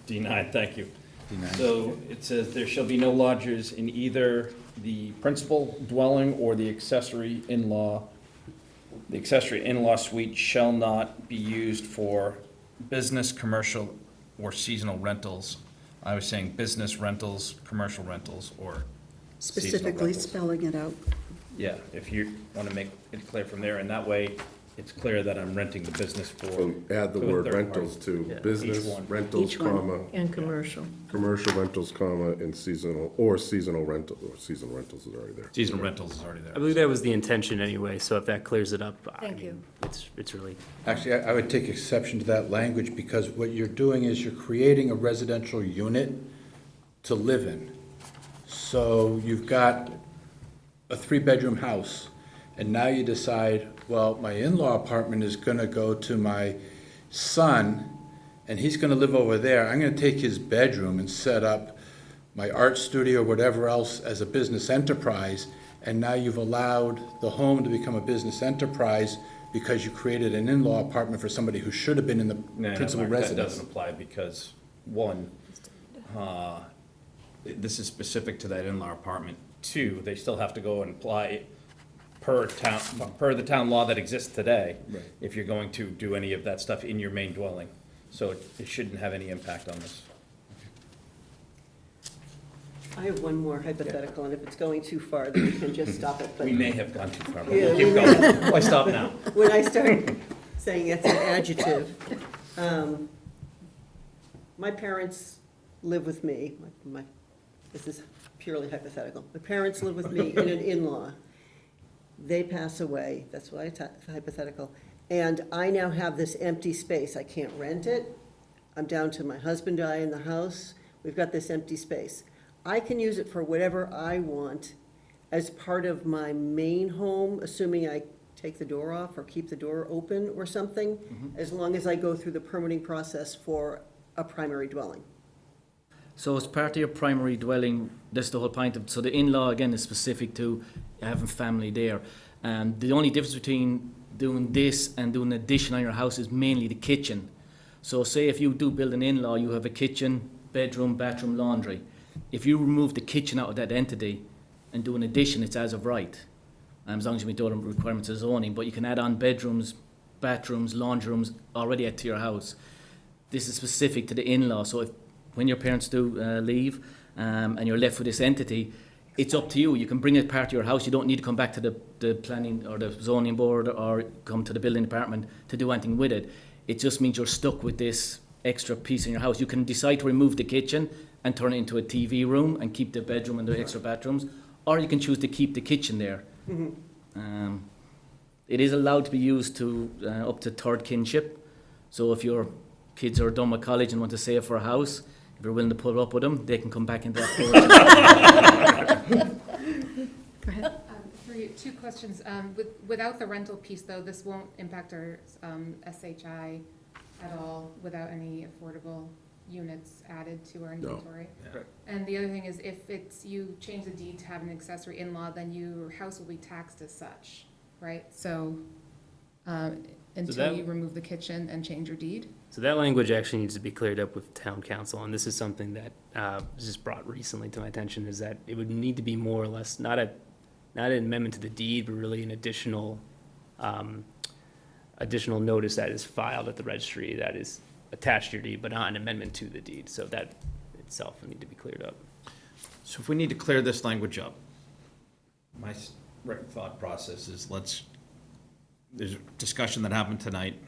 D9, thank you. D9. So it says there shall be no lodgers in either the principal dwelling or the accessory in-law. The accessory in-law suite shall not be used for business, commercial, or seasonal rentals. I was saying business rentals, commercial rentals, or seasonal Specifically rentals. spelling it out. Yeah, if you want to make it clear from there, and that way it's clear that I'm renting the business for. So add the to a word third rentals party. to Yeah, business each one. rentals, Each one. comma, And commercial. commercial rentals, comma, and seasonal rental, or seasonal rentals is already there. Seasonal rentals is already I there. believe that was the intention anyway, so if that clears it up, I Thank mean, you. it's really, Actually, I would take exception to that language, because what you're doing is you're creating a residential unit to live in. So you've got a 3-bedroom house, and now you decide, well, my in-law apartment is gonna go to my son, and he's gonna live over there. I'm gonna take his bedroom and set up my art studio, whatever else, as a business enterprise, and now you've allowed the home to become a business enterprise because you created an in-law apartment for somebody who should have been in the No, principal Mark, that residence. doesn't apply because, one, this is specific to that in-law apartment. Two, they still have to go and apply per the town law that exists today. Right. If you're going to do any of that stuff in your main dwelling. So it shouldn't have any impact on this. I have one more hypothetical, and if it's going too far, then we can just stop it. But We may have gone too far, but Yeah, we'll keep we going. Why stop now? when I start saying it's an adjective, my parents live with me, this is purely hypothetical. My parents live with me in an in-law. They pass away, that's why it's hypothetical. And I now have this empty space. I can't rent it. I'm down to my husband and I in the house. We've got this empty space. I can use it for whatever I want as part of my main home, assuming I take the door off or keep the door open or something, as long as I go through the permitting process for a primary dwelling. So as part of your primary dwelling, that's the whole point of, so the in-law, again, is specific to having family there. And the only difference between doing this and doing an addition on your house is mainly the kitchen. So say if you do build an in-law, you have a kitchen, bedroom, bathroom, laundry. If you remove the kitchen out of that entity and do an addition, it's as of right, as long as you meet all the requirements of zoning, but you can add on bedrooms, bathrooms, laundry rooms already to your house. This is specific to the in-law, so if, when your parents do leave and you're left with this entity, it's up to you. You can bring it part of your house. You don't need to come back to the planning or the zoning board or come to the building department to do anything with it. It just means you're stuck with this extra piece in your house. You can decide to remove the kitchen and turn it into a TV room and keep the bedroom and the extra bathrooms, or you can choose to keep the kitchen there. It is allowed to be used to up to third kinship. So if your kids are done with college and want to save for a house, if you're willing to pull up with them, they can come back into that portion. Go ahead. For you, 2 questions. Without the rental piece, though, this won't impact our SHI at all without any affordable units added to our inventory. And the other thing is, if it's, you change the deed to have an accessory in-law, then your house will be taxed as such, right? So, until that- you remove the kitchen and change your deed? so that language actually needs to be cleared up with town council, and this is something that was just brought recently to my attention, is that it would need to be more or less, not an amendment to the deed, but really an additional notice that is filed at the registry that is attached to your deed, but not an amendment to the deed. So that itself would need to be cleared up. So if we need to clear this language up, my thought process is there's a discussion that happened tonight.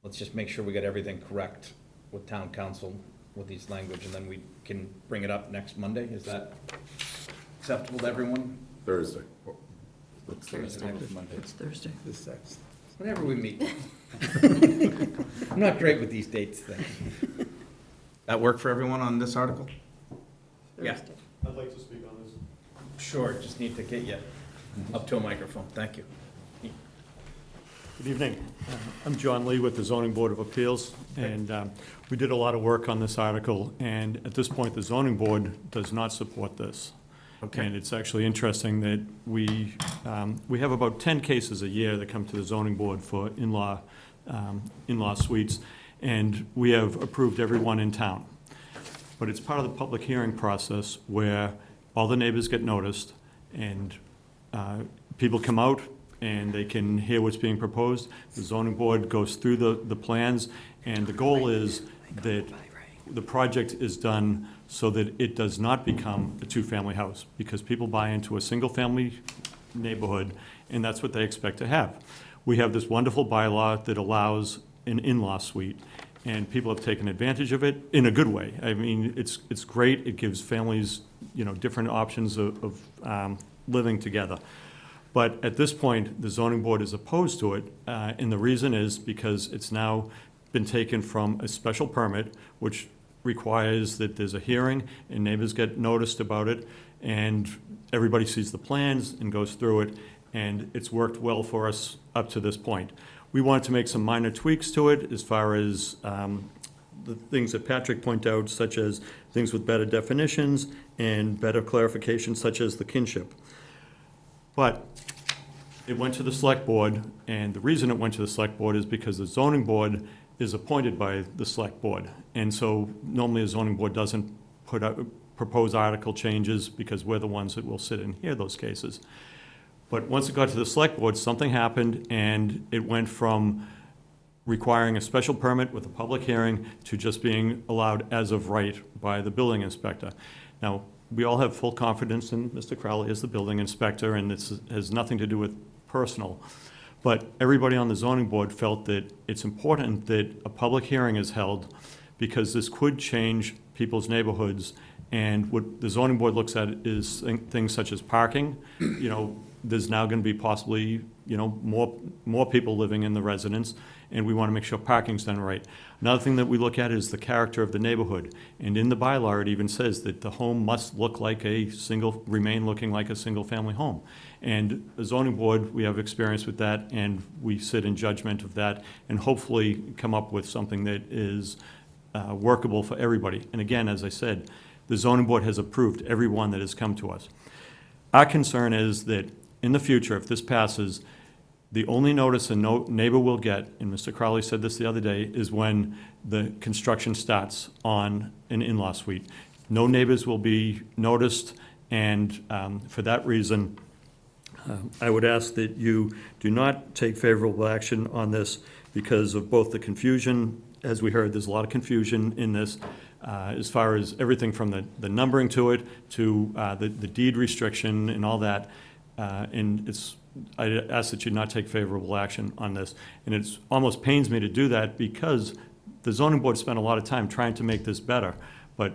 Let's just make sure we get everything correct with town council with these language, and then we can bring it up next Monday. Is that acceptable to everyone? Thursday. Next Monday. It's Thursday. Whenever we meet. I'm not great with these dates things. That work for everyone on this article? Yeah. Thursday. I'd like to speak on this. Sure, just need to get you up to a microphone. Thank you. Good evening. I'm John Lee with the Zoning Board of Appeals, and we did a lot of work on this article, and at this point, the zoning board does not support this. Okay. And it's actually interesting that we have about 10 cases a year that come to the zoning board for in-law suites, and we have approved every one in town. But it's part of the public hearing process where all the neighbors get noticed, and people come out, and they can hear what's being proposed. The zoning board goes through the plans, and the goal is that the project is done so that it does not become a two-family house, because people buy into a single-family neighborhood, and that's what they expect to have. We have this wonderful bylaw that allows an in-law suite, and people have taken advantage of it in a good way. I mean, it's great. It gives families, different options of living together. But at this point, the zoning board is opposed to it, and the reason is because it's now been taken from a special permit, which requires that there's a hearing and neighbors get noticed about it, and everybody sees the plans and goes through it, and it's worked well for us up to this point. We wanted to make some minor tweaks to it as far as the things that Patrick pointed out, such as things with better definitions and better clarification, such as the kinship. But it went to the select board, and the reason it went to the select board is because the zoning board is appointed by the select board. And so normally a zoning board doesn't propose article changes because we're the ones that will sit and hear those cases. But once it got to the select board, something happened, and it went from requiring a special permit with a public hearing to just being allowed as of right by the building inspector. Now, we all have full confidence in Mr. Crowley as the building inspector, and this has nothing to do with personal. But everybody on the zoning board felt that it's important that a public hearing is held because this could change people's neighborhoods. And what the zoning board looks at is things such as parking. There's now going to be possibly, more people living in the residence, and we want to make sure parking's done right. Another thing that we look at is the character of the neighborhood. And in the bylaw, it even says that the home must look like remain looking like a single-family home. And the zoning board, we have experience with that, and we sit in judgment of that, and hopefully come up with something that is workable for everybody. And again, as I said, the zoning board has approved every one that has come to us. Our concern is that in the future, if this passes, the only notice a neighbor will get, and Mr. Crowley said this the other day, is when the construction starts on an in-law suite. No neighbors will be noticed, and for that reason, I would ask that you do not take favorable action on this because of both the confusion. As we heard, there's a lot of confusion in this as far as everything from the numbering to it to the deed restriction and all that. And I ask that you not take favorable action on this. And it almost pains me to do that because the zoning board spent a lot of time trying to make this better, but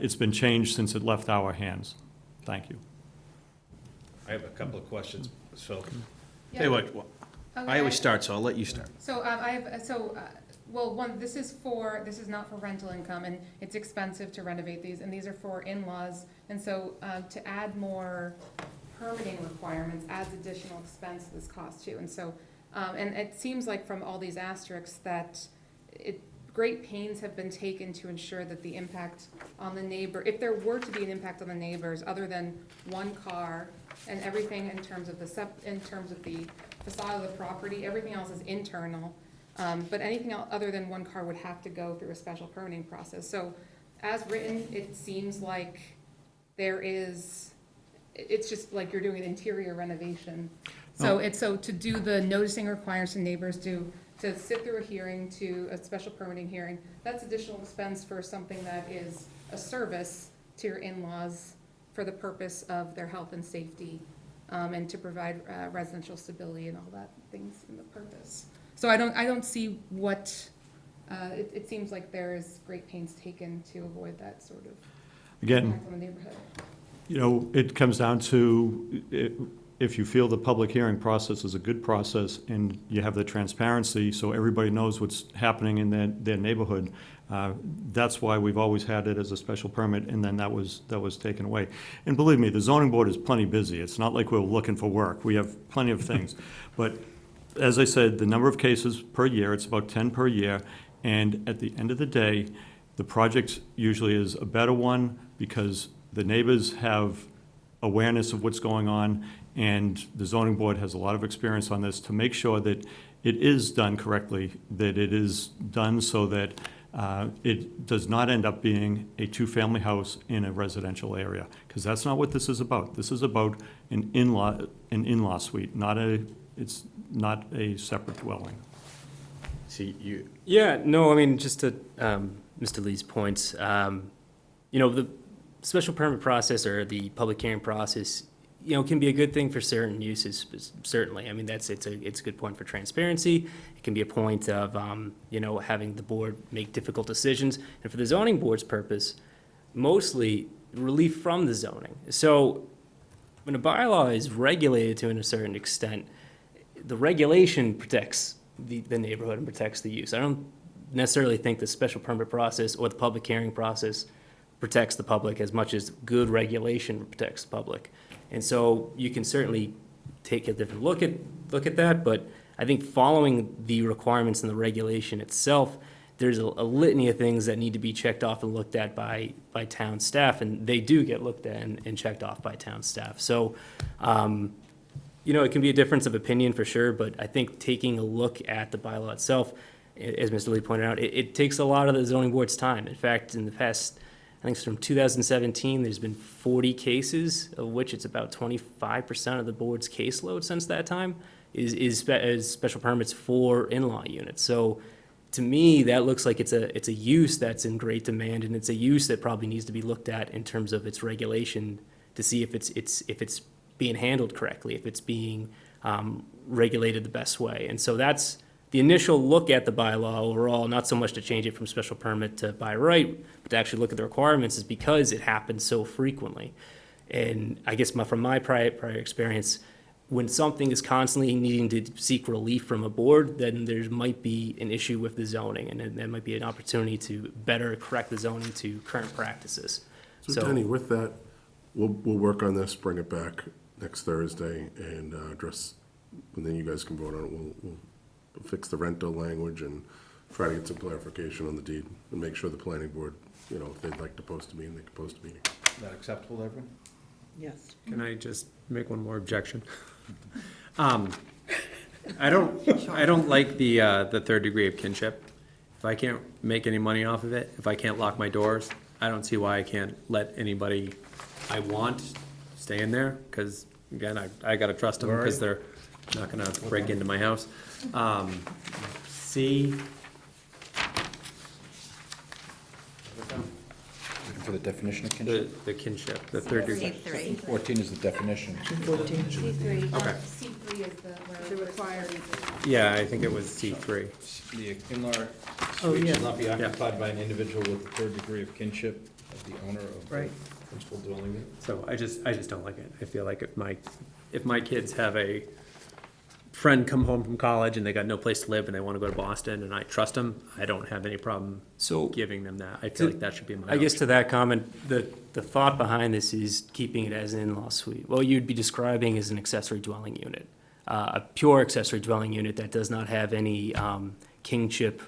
it's been changed since it left our hands. Thank you. I have a couple of questions, so, Yeah. tell you what, I always start, so I'll let you start. So, this is not for rental income, and it's expensive to renovate these, and these are for in-laws. And so, to add more permitting requirements adds additional expense to this cost too. And so, and it seems like from all these asterisks that great pains have been taken to ensure that the impact on the neighbor, if there were to be an impact on the neighbors, other than one car and everything in terms of the facade of the property, everything else is internal. But anything else other than one car would have to go through a special permitting process. So as written, it seems like it's just like you're doing an interior renovation. So to do the noticing requirements to neighbors, to sit through a hearing, to a special permitting hearing, that's additional expense for something that is a service to your in-laws for the purpose of their health and safety, and to provide residential stability and all that things in the purpose. So I don't see what, it seems like there is great pains taken to avoid that sort of Again, impact on the neighborhood. it comes down to, if you feel the public hearing process is a good process and you have the transparency so everybody knows what's happening in their neighborhood, that's why we've always had it as a special permit, and then that was taken away. And believe me, the zoning board is plenty busy. It's not like we're looking for work. We have plenty of things. But as I said, the number of cases per year, it's about 10 per year, and at the end of the day, the project usually is a better one because the neighbors have awareness of what's going on, and the zoning board has a lot of experience on this to make sure that it is done correctly, that it is done so that it does not end up being a two-family house in a residential area, because that's not what this is about. This is about an in-law suite, it's not a separate dwelling. See, you, Yeah, no, I mean, just to Mr. Lee's points, the special permit process or the public hearing process, can be a good thing for certain uses, certainly. I mean, it's a good point for transparency. It can be a point of, having the board make difficult decisions. And for the zoning board's purpose, mostly relief from the zoning. So when a bylaw is regulated to a certain extent, the regulation protects the neighborhood and protects the use. I don't necessarily think the special permit process or the public hearing process protects the public as much as good regulation protects the public. And so you can certainly take a different look at that, but I think following the requirements in the regulation itself, there's a litany of things that need to be checked off and looked at by town staff, and they do get looked at and checked off by town staff. So, it can be a difference of opinion for sure, but I think taking a look at the bylaw itself, as Mr. Lee pointed out, it takes a lot of the zoning board's time. In fact, in the past, I think it's from 2017, there's been 40 cases, of which it's about 25% of the board's caseload since that time is special permits for in-law units. So to me, that looks like it's a use that's in great demand, and it's a use that probably needs to be looked at in terms of its regulation to see if it's being handled correctly, if it's being regulated the best way. And so that's the initial look at the bylaw overall, not so much to change it from special permit to by right, but to actually look at the requirements, is because it happens so frequently. And I guess from my prior experience, when something is constantly needing to seek relief from a board, then there might be an issue with the zoning, and there might be an opportunity to better correct the zoning to current practices. So Denny, with that, we'll work on this, bring it back next Thursday, and address, and then you guys can vote on it. We'll fix the rental language and try to get some clarification on the deed, and make sure the planning board, if they'd like to post a meeting, they can post a meeting. is that acceptable to everyone? Yes. Can I just make one more objection? I don't like the third degree of kinship. If I can't make any money off of it, if I can't lock my doors, I don't see why I can't let anybody I want stay in there, because, again, I gotta trust them, because they're not gonna break into my house. C, Looking for the definition of kinship? the kinship, the third degree. C3. 14 is the definition. C3, Okay. C3 is the required. Yeah, I think it was C3. The in-law Oh, suite yeah. shall not be occupied by an individual with the third degree of kinship of the owner of the Right. principal dwelling unit. So I just don't like it. I feel like if my kids have a friend come home from college and they got no place to live and they want to go to Boston and I trust them, I don't have any problem giving them that. I feel like that should be my I guess option. to that comment, the thought behind this is keeping it as an in-law suite. Well, you'd be describing as an accessory dwelling unit, a pure accessory dwelling unit that does not have any kingship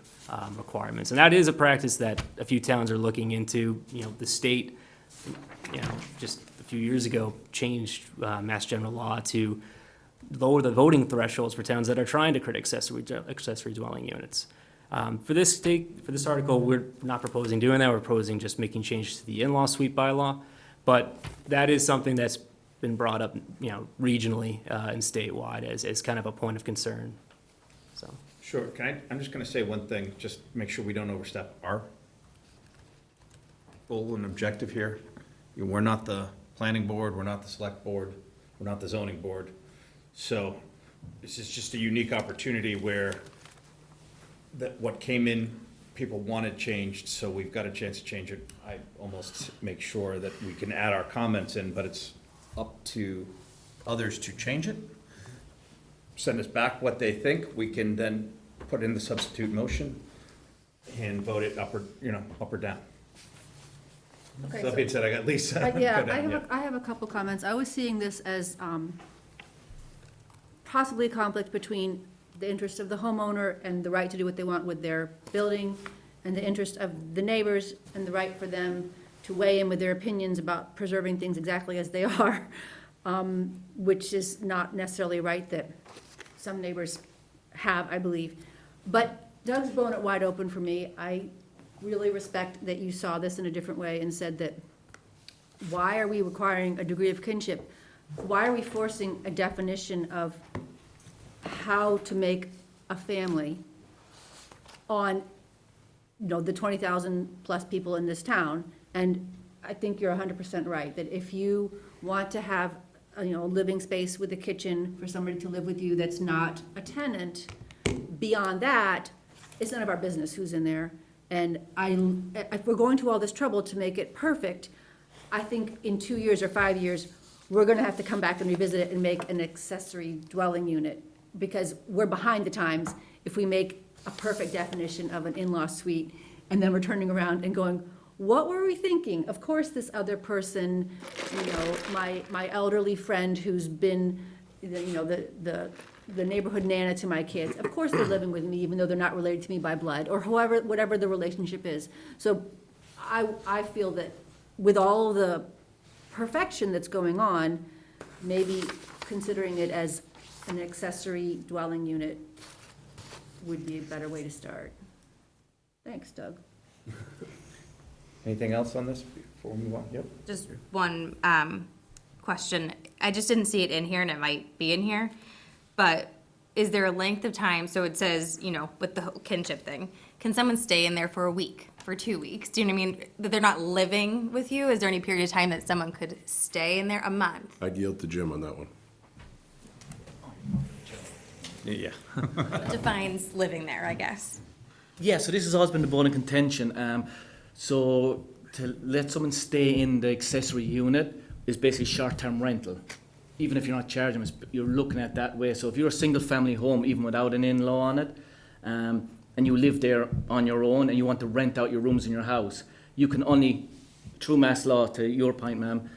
requirements. And that is a practice that a few towns are looking into. The state, just a few years ago, changed Mass General Law to lower the voting thresholds for towns that are trying to create accessory dwelling units. For this article, we're not proposing doing that. We're proposing just making changes to the in-law suite bylaw. But that is something that's been brought up, regionally and statewide as kind of a point of concern. So. Sure, I'm just gonna say one thing, just make sure we don't overstep our goal and objective here. We're not the planning board, we're not the select board, we're not the zoning board. So this is just a unique opportunity where what came in, people wanted changed, so we've got a chance to change it. I almost make sure that we can add our comments in, but it's up to others to change it, send us back what they think, we can then put in the substitute motion and vote it up or down. Okay, So that being said, I got Lisa. Yeah, Go down, I have a couple comments. I was seeing this as possibly a conflict between the interest of the homeowner and the right to do what they want with their building, and the interest of the neighbors and the right for them to weigh in with their opinions about preserving things exactly as they are, which is not necessarily right that some neighbors have, I believe. But Doug's blown it wide open for me. I really respect that you saw this in a different way and said that, why are we requiring a degree of kinship? Why are we forcing a definition of how to make a family on, the 20,000 plus people in this town? And I think you're 100% right, that if you want to have, a living space with a kitchen for somebody to live with you that's not a tenant, beyond that, it's none of our business who's in there. And if we're going to all this trouble to make it perfect, I think in 2 years or 5 years, we're gonna have to come back and revisit it and make an accessory dwelling unit, because we're behind the times if we make a perfect definition of an in-law suite, and then we're turning around and going, what were we thinking? Of course, this other person, my elderly friend who's been, the neighborhood nana to my kids, of course they're living with me even though they're not related to me by blood, or whatever the relationship is. So I feel that with all the perfection that's going on, maybe considering it as an accessory dwelling unit would be a better way to start. Thanks, Doug. Anything else on this before we move on? Yep. Just one question. I just didn't see it in here, and it might be in here, but is there a length of time? So it says, with the whole kinship thing, can someone stay in there for a week, for 2 weeks? Do you know what I mean? That they're not living with you? Is there any period of time that someone could stay in there? A month? I'd yield to Jim on that one. Yeah. What defines living there, I guess? Yeah, so this has always been the bone of contention. So to let someone stay in the accessory unit is basically short-term rental. Even if you're not charging them, you're looking at that way. So if you're a single-family home, even without an in-law on it, and you live there on your own and you want to rent out your rooms in your house, you can only, through Mass law, to your point, ma'am,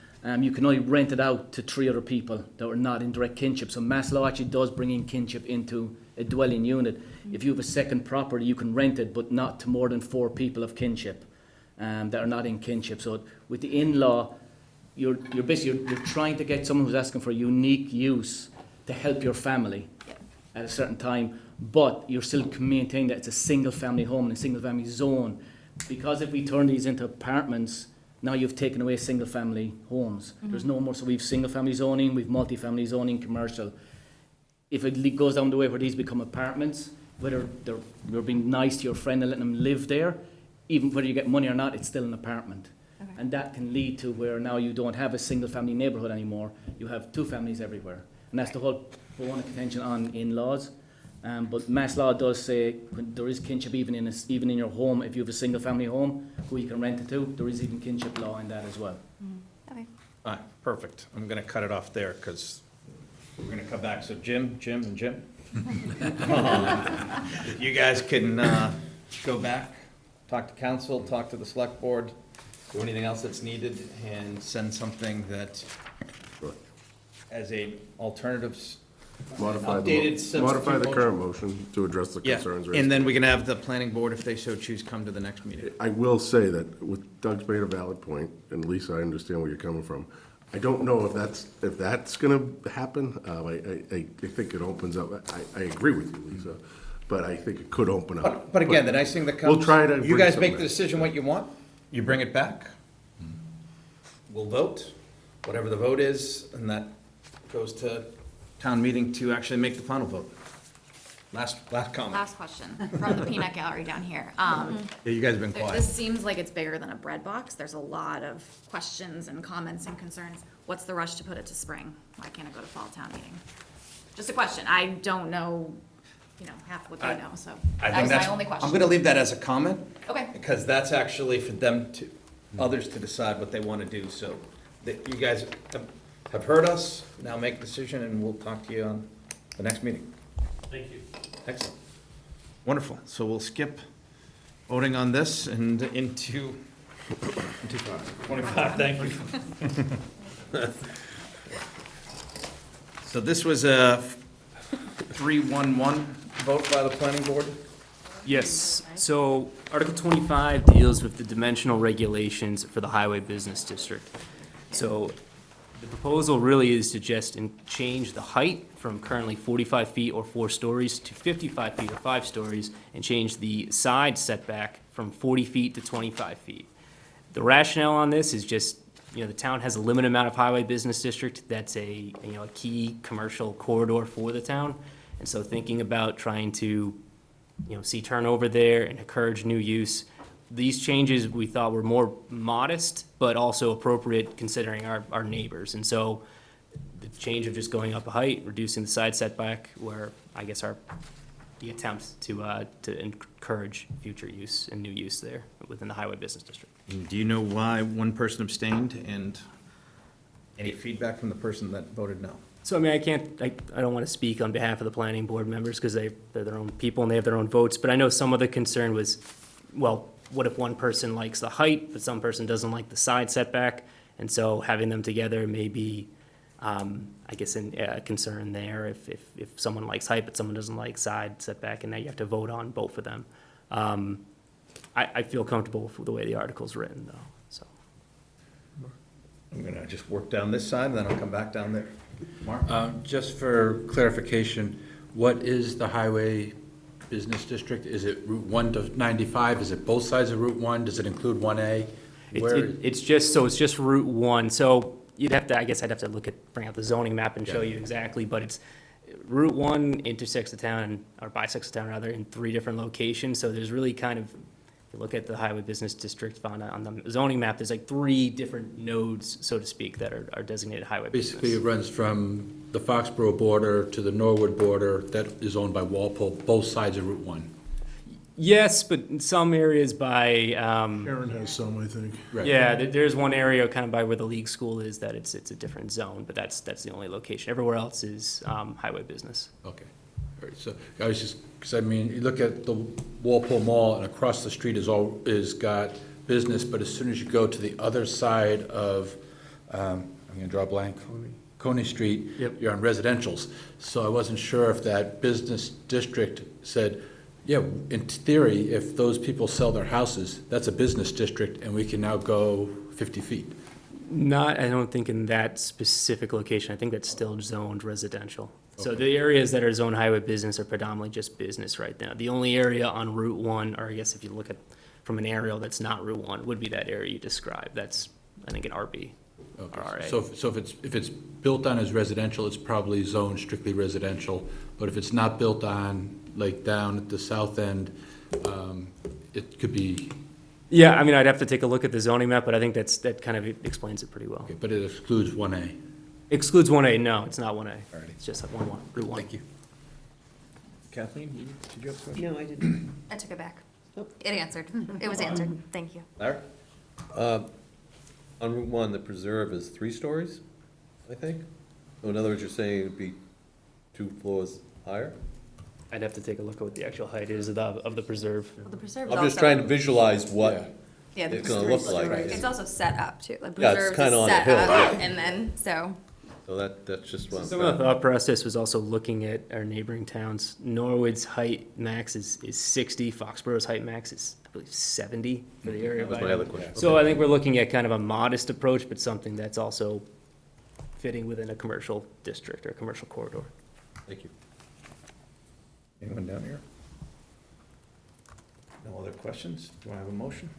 you can only rent it out to 3 other people that are not in direct kinship. So Mass law actually does bring in kinship into a dwelling unit. If you have a second property, you can rent it, but not to more than 4 people of kinship that are not in kinship. So with the in-law, you're basically you're trying to get someone who's asking for unique use to help your family at a certain time, but you're still maintaining that it's a single-family home and a single-family zone. Because if we turn these into apartments, now you've taken away single-family homes. There's no more. So we've single-family zoning, we've multi-family zoning, commercial. If it goes down the way where these become apartments, whether you're being nice to your friend and letting them live there, even whether you get money or not, it's still an apartment. Okay. And that can lead to where now you don't have a single-family neighborhood anymore. You have 2 families everywhere. And that's the whole bone of contention on in-laws. But Mass law does say when there is kinship even in your home. If you have a single-family home who you can rent it to, there is even kinship law in that as well. Okay. All right, perfect. I'm gonna cut it off there, because we're gonna come back. So Jim, and Jim. You guys can go back, talk to council, talk to the select board, do anything else that's needed, and send something that, as a alternatives, Modify updated substitute the motion. current motion to address the Yeah, concerns raised. and then we can have the planning board, if they so choose, come to the next meeting. I will say that with Doug's made a valid point, and Lisa, I understand where you're coming from. I don't know if that's gonna happen. I think it opens up, I agree with you, Lisa, but I think it could open up. But again, the nice thing that comes. We'll try to You bring guys something make the back. decision what you want, you bring it back. We'll vote, whatever the vote is, and that goes to town meeting to actually make the final vote. Last comment. Last question from the peanut gallery down here. Yeah, you guys have been quiet. This seems like it's bigger than a bread box. There's a lot of questions and comments and concerns. What's the rush to put it to spring? Why can't it go to fall town meeting? Just a question. I don't know, half what they know, so I that think was that's- my only question. I'm gonna leave that as a comment. Okay. Because that's actually for them others to decide what they wanna do, so that you guys, have heard us. Now make a decision, and we'll talk to you on the next meeting. Thank you. Excellent. Wonderful. So we'll skip voting on this and into 25. Thank you. So this was a 3-1-1 vote by the planning board? Yes, so Article 25 deals with the dimensional regulations for the highway business district. So the proposal really is to just change the height from currently 45 feet or 4 stories to 55 feet or 5 stories, and change the side setback from 40 feet to 25 feet. The rationale on this is just, the town has a limited amount of highway business district that's a key commercial corridor for the town. And so thinking about trying to, see turnover there and encourage new use, these changes we thought were more modest, but also appropriate considering our neighbors. And so the change of just going up a height, reducing the side setback, where I guess the attempt to encourage future use and new use there within the highway business district. Do you know why one person abstained, and any feedback from the person that voted no? So, I don't want to speak on behalf of the planning board members, because they're their own people and they have their own votes, but I know some of the concern was, well, what if one person likes the height, but some person doesn't like the side setback? And so having them together may be, I guess, a concern there, if someone likes height, but someone doesn't like side setback, and now you have to vote on both of them. I feel comfortable with the way the article's written, though, so. I'm gonna just work down this side, and then I'll come back down there. Mark? Just for clarification, what is the highway business district? Is it Route 1 to 95? Is it both sides of Route 1? Does it include 1A? It's just Route 1, so you'd have to, I guess I'd have to bring out the zoning map and show you exactly, but it's, Route 1 intersects the town, or bisects the town rather, in 3 different locations, so there's really kind of, if you look at the highway business district found on the zoning map, there's 3 different nodes, so to speak, that are designated highway business. Basically, it runs from the Foxborough border to the Norwood border, that is owned by Walpole, both sides of Route 1. Yes, but in some areas by, Karen has some, I think. yeah, there's one area kind of by where the league school is that it's a different zone, but that's the only location. Everywhere else is highway business. Okay. All right, so I was just, because you look at the Walpole Mall, and across the street is got business, but as soon as you go to the other side of, I'm gonna draw a blank. Coney Street, Yep. you're on residentials. So I wasn't sure if that business district said, yeah, in theory, if those people sell their houses, that's a business district, and we can now go 50 feet. Not, I don't think in that specific location. I think that's still zoned residential. So the areas that are zoned highway business are predominantly just business right now. The only area on Route 1, or I guess if you look at from an aerial that's not Route 1, would be that area you described. That's, I think, an RB or RA. So if it's built on as residential, it's probably zoned strictly residential, but if it's not built on, like down at the south end, it could be. Yeah, I'd have to take a look at the zoning map, but I think that kind of explains it pretty well. Okay, but it excludes 1A. Excludes 1A, no, it's not 1A. Alrighty. It's just Route 1. Thank you. Kathleen, did you have a question? No, I didn't. I took it back. Oh. It answered. It was answered. Thank you. Larry? On Route 1, the preserve is 3 stories, I think? So in other words, you're saying it'd be 2 floors higher? I'd have to take a look at what the actual height is of the preserve. Well, the preserve is I'm just also- trying to visualize what Yeah, the it's gonna preserve look like. is- It's also set up too. Like Yeah, it's preserves kinda is on a set hill. up, and then, so. So that's just what I'm Some of the thought process was also looking at our neighboring towns. Norwood's height max is 60, Foxborough's height max is, I believe, 70 for the area. That was by my now. other question. So I think we're looking at kind of a modest approach, but something that's also fitting within a commercial district or a commercial corridor. Thank you. Anyone down here? No other questions? Do I have a motion?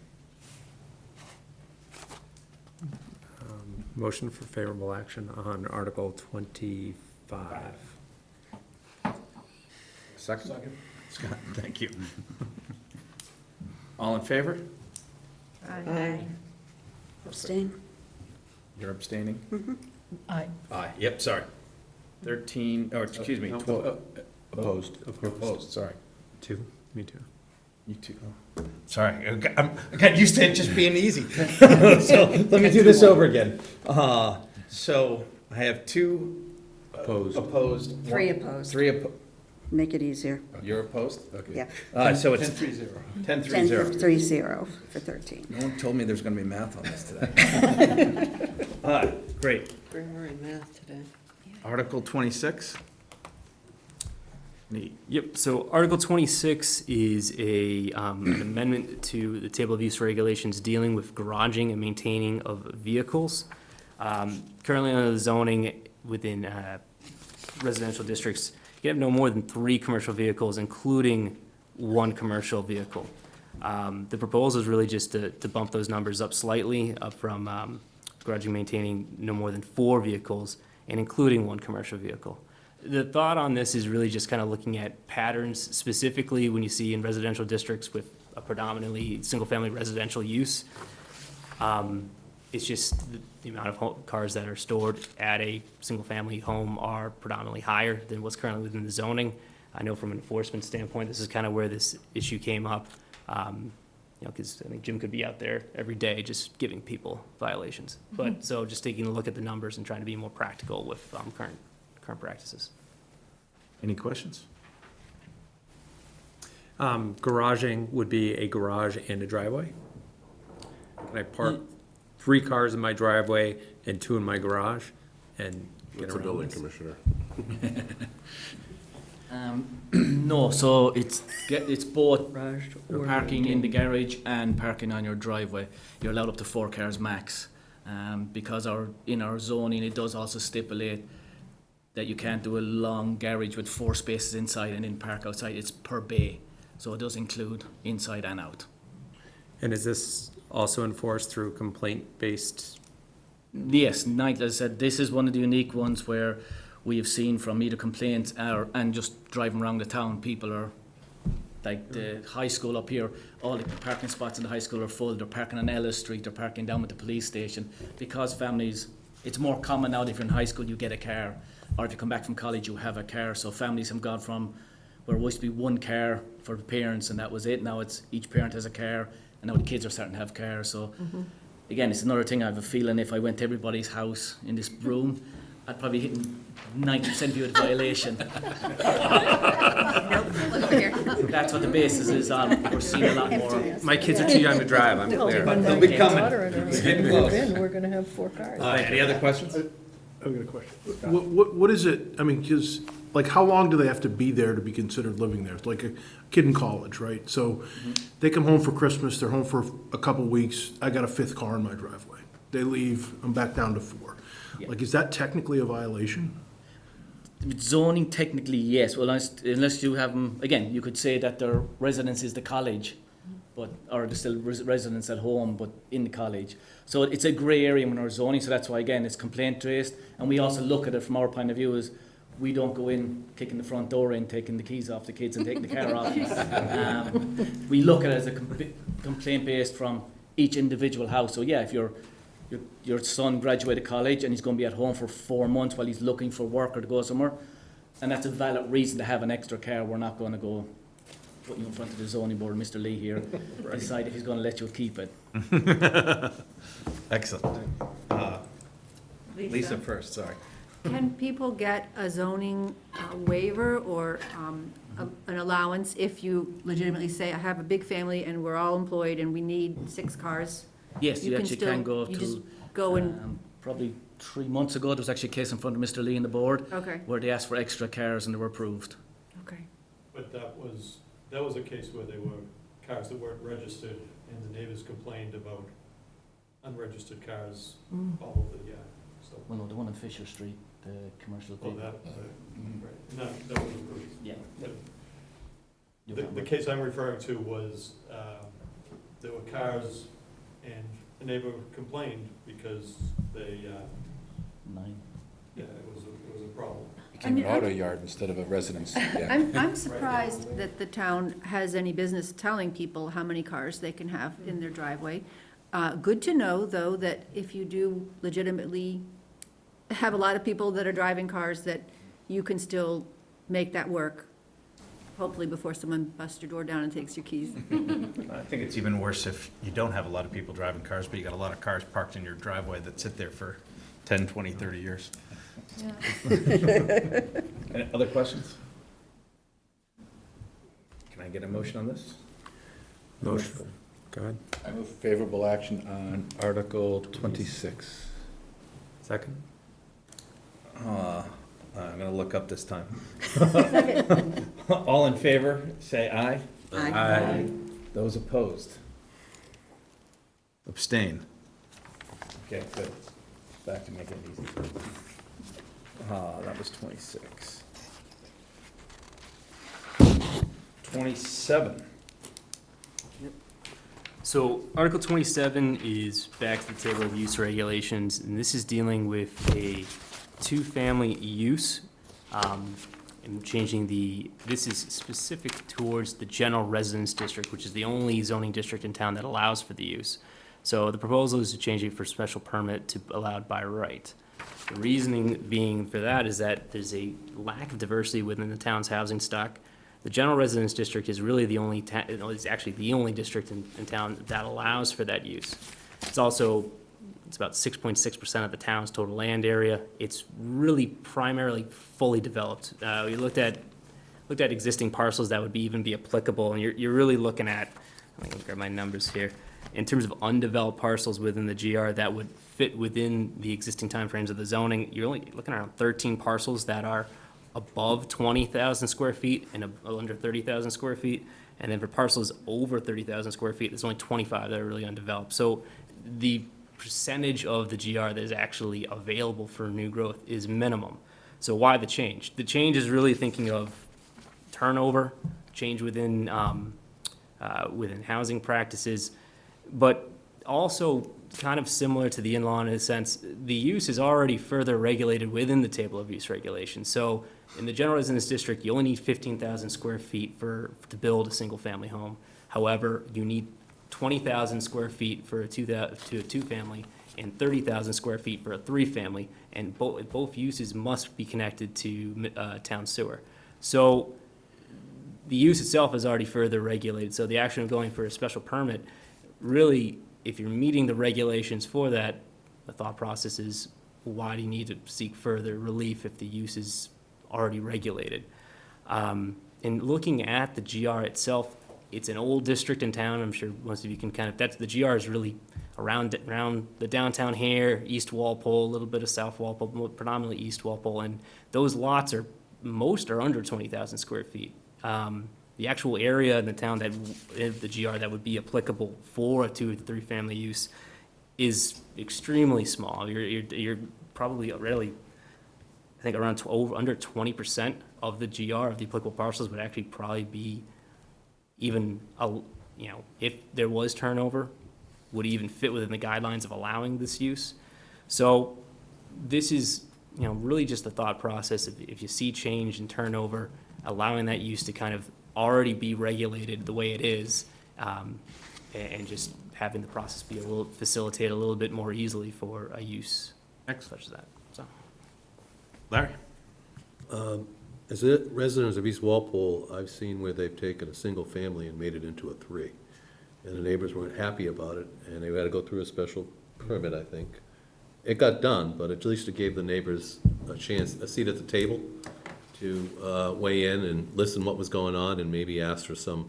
Motion for favorable action on Article 25. Second? Scott, thank you. All in favor? Aye. Abstain? You're abstaining? Aye. Aye, yep, sorry. 13, or excuse me, 12. Opposed. Opposed, sorry. 2, me too. You too. Oh. Sorry, I got used to it just being easy. So let me do this over again. So I have two opposed. Three opposed. Three opposed. Make it easier. You're opposed? Okay. Yeah. So it's 10-3-0. 10-3-0. for 13. No one told me there's gonna be math on this today. Great. Bring her in math today. Article 26? Neat. Yep, so Article 26 is an amendment to the table of use regulations dealing with garaging and maintaining of vehicles. Currently under the zoning within residential districts, you have no more than 3 commercial vehicles, including 1 commercial vehicle. The proposal is really just to bump those numbers up slightly, up from garaging and maintaining no more than 4 vehicles and including 1 commercial vehicle. The thought on this is really just kind of looking at patterns, specifically when you see in residential districts with a predominantly single-family residential use. It's just the amount of cars that are stored at a single-family home are predominantly higher than what's currently within the zoning. I know from an enforcement standpoint, this is kind of where this issue came up. Because I think Jim could be out there every day just giving people violations. But, so just taking a look at the numbers and trying to be more practical with current practices. Any questions? Garaging would be a garage and a driveway? Can I park 3 cars in my driveway and 2 in my garage and get That's a around building this? commissioner. No, so it's both Garaged or parking in the garage and parking on your driveway. You're allowed up to 4 cars max. Because in our zoning, it does also stipulate that you can't do a long garage with 4 spaces inside and then park outside. It's per bay, so it does include inside and out. And is this also enforced through complaint-based? Yes, like I said, this is one of the unique ones where we have seen from either complaints and just driving around the town, people are, like the high school up here, all the parking spots in the high school are full. They're parking on Ellis Street, they're parking down at the police station. Because families, it's more common now that if you're in high school, you get a car, or if you come back from college, you have a car. So families have gone from where it used to be 1 car for the parents and that was it. Now it's each parent has a car, and now the kids are starting to have cars. So again, it's another thing. I have a feeling if I went to everybody's house in this room, I'd probably hit 90% of you at violation. That's what the basis is on. We're seeing a lot more. My kids are too young to drive, I'm clear. But they'll be coming. We're gonna have 4 cars. Any other questions? I've got a question. What is it, I mean, because, like, how long do they have to be there to be considered living there? It's like a kid in college, right? So they come home for Christmas, they're home for a couple weeks, I got a 5th car in my driveway. They leave, I'm back down to 4. Like, is that technically a violation? Zoning, technically, yes. Well, unless you have them, again, you could say that their residence is the college, but, or they're still residence at home, but in the college. So it's a grey area in our zoning, so that's why, again, it's complaint traced. And we also look at it from our point of view as we don't go in, kicking the front door in, taking the keys off the kids and taking the car off. We look at it as a complaint based from each individual house. So yeah, if your son graduated college and he's going to be at home for 4 months while he's looking for work or to go somewhere, and that's a valid reason to have an extra car, we're not going to go put you in front of the zoning board, Mr. Lee here, decide if he's going to let you keep it. Excellent. Lisa first, sorry. Can people get a zoning waiver or an allowance if you legitimately say, I have a big family and we're all employed and we need 6 cars? Yes, you actually can go You to, just go and, probably 3 months ago, there was actually a case in front of Mr. Lee and the board, okay, where they asked for extra cars and they were approved. okay. But that was a case where they were cars that weren't registered, and the neighbors complained about unregistered cars all over the, so. Well, no, the one on Fisher Street, the commercial Oh, vehicle. right, that was approved. Yeah. The case I'm referring to was, there were cars, and a neighbor complained because they, yeah, it was a problem. Became an auto yard instead of a residence. Yeah. I'm surprised that the town has any business telling people how many cars they can have in their driveway. Good to know, though, that if you do legitimately have a lot of people that are driving cars, that you can still make that work, hopefully before someone busts your door down and takes your keys. I think it's even worse if you don't have a lot of people driving cars, but you got a lot of cars parked in your driveway that sit there for 10, 20, 30 years. Any other questions? Can I get a motion on this? Motion. Go ahead. I move favorable action on Article 26. Second? I'm gonna look up this time. All in favor, say aye. Aye. Those opposed? Abstain? Okay, good. Back to making it easy. That was 26. 27. So Article 27 is back to the table of use regulations, and this is dealing with a two-family use. And changing this is specific towards the general residence district, which is the only zoning district in town that allows for the use. So the proposal is to change it for special permit to allowed by right. The reasoning being for that is that there's a lack of diversity within the town's housing stock. The general residence district is really the only, it's actually the only district in town that allows for that use. It's also, it's about 6.6% of the town's total land area. It's really primarily fully developed. We looked at existing parcels that would even be applicable, and you're really looking at, I'm gonna grab my numbers here. In terms of undeveloped parcels within the GR that would fit within the existing timeframes of the zoning, you're only looking around 13 parcels that are above 20,000 square feet and under 30,000 square feet. And then for parcels over 30,000 square feet, there's only 25 that are really undeveloped. So the percentage of the GR that is actually available for new growth is minimum. So why the change? The change is really thinking of turnover, change within housing practices, but also kind of similar to the in-law in a sense, the use is already further regulated within the table of use regulations. So in the general residence district, you only need 15,000 square feet to build a single-family home. However, you need 20,000 square feet for a two-family and 30,000 square feet for a three-family, and both uses must be connected to town sewer. So the use itself is already further regulated, so the action of going for a special permit, really, if you're meeting the regulations for that, the thought process is, why do you need to seek further relief if the use is already regulated? And looking at the GR itself, it's an old district in town. I'm sure most of you can the GR is really around the downtown here, East Walpole, a little bit of South Walpole, predominantly East Walpole, and those lots most are under 20,000 square feet. The actual area in the town the GR that would be applicable for a 2 to 3 family use is extremely small. You're probably really, I think around under 20% of the GR of the applicable parcels would actually probably be even, if there was turnover, would even fit within the guidelines of allowing this use. So this is, really just the thought process. If you see change in turnover, allowing that use to kind of already be regulated the way it is, and just having the process be facilitated a little bit more easily for a use such as that. So, Larry? As a resident of East Walpole, I've seen where they've taken a single family and made it into a 3. And the neighbors weren't happy about it, and they had to go through a special permit, I think. It got done, but at least it gave the neighbors a seat at the table to weigh in and listen what was going on and maybe ask for some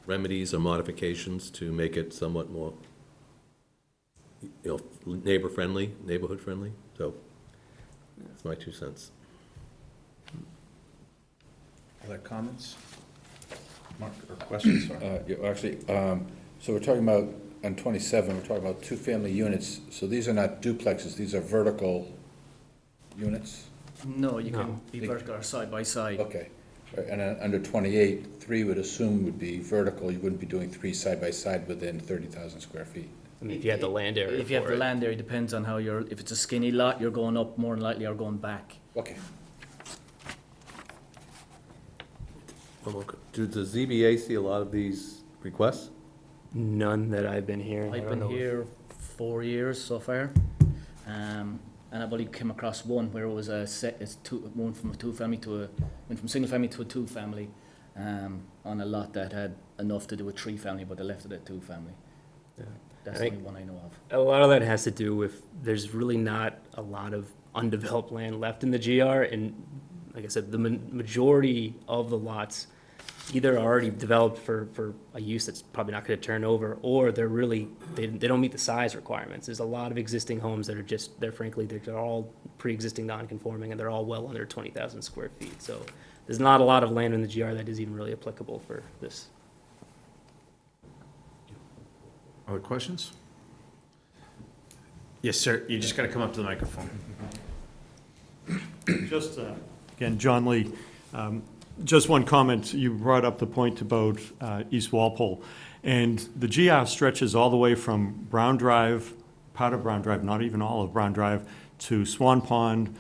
remedies or modifications to make it somewhat more, neighborhood friendly. So that's my 2 cents. Other comments? Mark, or questions? Sorry. Actually, so we're talking about, on 27, we're talking about 2-family units. So these are not duplexes, these are vertical units? No, you can be vertical or side by side. Okay. And then under 28, 3 would assume would be vertical. You wouldn't be doing 3 side by side within 30,000 square feet. I mean, if you have the land area If you have the land area, depends on how if it's a skinny lot, you're going up more than likely or going back. Okay. Do the ZBA see a lot of these requests? None that I've been hearing. I've been here 4 years so far, and I've only come across one where it was one from a two-family went from single-family to a two-family, on a lot that had enough to do with 3-family, but they left it at 2-family. Yeah. That's the only one I know of. A lot of that has to do with, there's really not a lot of undeveloped land left in the GR, and like I said, the majority of the lots either are already developed for a use that's probably not gonna turn over, or they're really, they don't meet the size requirements. There's a lot of existing homes that are just, they're frankly, they're all pre-existing non-conforming, and they're all well under 20,000 square feet. So there's not a lot of land in the GR that is even really applicable for this. Other questions? Yes, sir. You just got to come up to the microphone. Just, again, John Lee, just one comment. You brought up the point about East Walpole. And the GR stretches all the way from Brown Drive, part of Brown Drive, not even all of Brown Drive, to Swan Pond,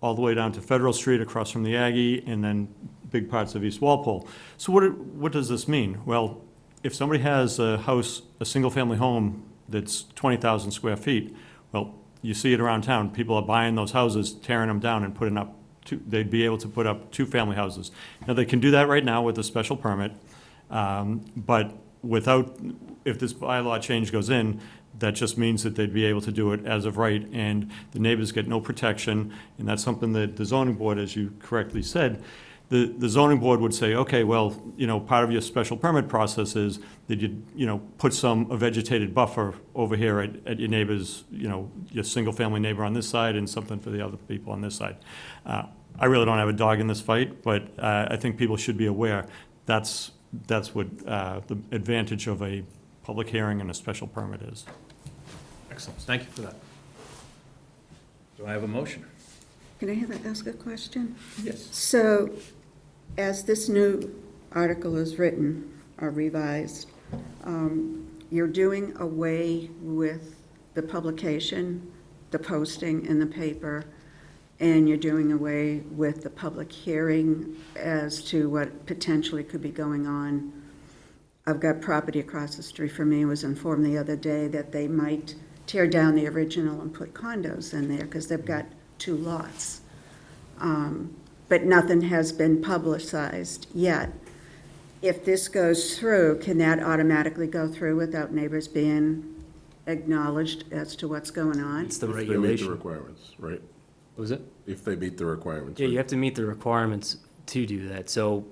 all the way down to Federal Street across from the Aggie, and then big parts of East Walpole. So what does this mean? Well, if somebody has a house, a single-family home that's 20,000 square feet, well, you see it around town. People are buying those houses, tearing them down and putting up they'd be able to put up two-family houses. Now, they can do that right now with a special permit, but if this bylaw change goes in, that just means that they'd be able to do it as of right, and the neighbors get no protection, and that's something that the zoning board, as you correctly said, the zoning board would say, okay, well, part of your special permit process is that you put a vegetated buffer over here at your neighbor's, your single-family neighbor on this side and something for the other people on this side. I really don't have a dog in this fight, but I think people should be aware that's what the advantage of a public hearing and a special permit is. Excellent. Thank you for that. Do I have a motion? Can I ask a question? Yes. So, as this new article is written or revised, you're doing away with the publication, the posting in the paper, and you're doing away with the public hearing as to what potentially could be going on. I've got property across the street from me, was informed the other day that they might tear down the original and put condos in there because they've got 2 lots. But nothing has been publicized yet. If this goes through, can that automatically go through without neighbors being acknowledged as to what's going on? It's the If they meet the regulation. requirements, right? What was it? If they meet the requirements. Yeah, right? you have to meet the requirements to do that. So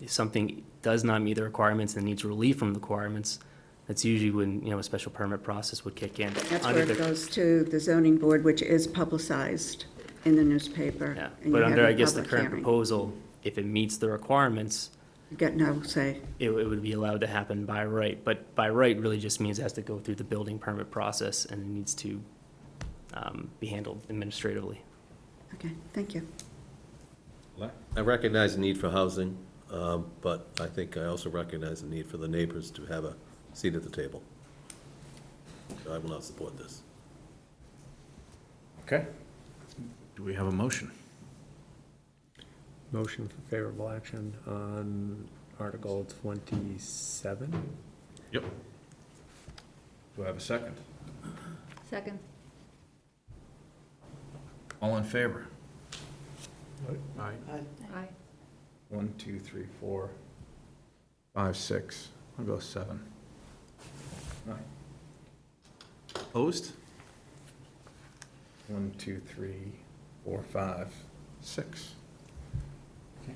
if something does not meet the requirements and needs relief from the requirements, that's usually when, a special permit process would kick in. That's Under where it the- goes to the zoning board, which is publicized in the newspaper. Yeah, and but you under, have I your guess, the public current hearing. proposal, if it meets the requirements, You get no say. it would be allowed to happen by right. But by right really just means it has to go through the building permit process and it needs to be handled administratively. Okay, thank you. I recognize the need for housing, but I think I also recognize the need for the neighbors to have a seat at the table. So I will not support this. Okay. Do we have a motion? Motion for favorable action on Article 27? Yep. Do I have a second? Second. All in favor? Aye. 1, 2, 3, 4, 5, 6. I'll go 7. Aye. Opposed? 1, 2, 3, 4, 5, 6. Okay.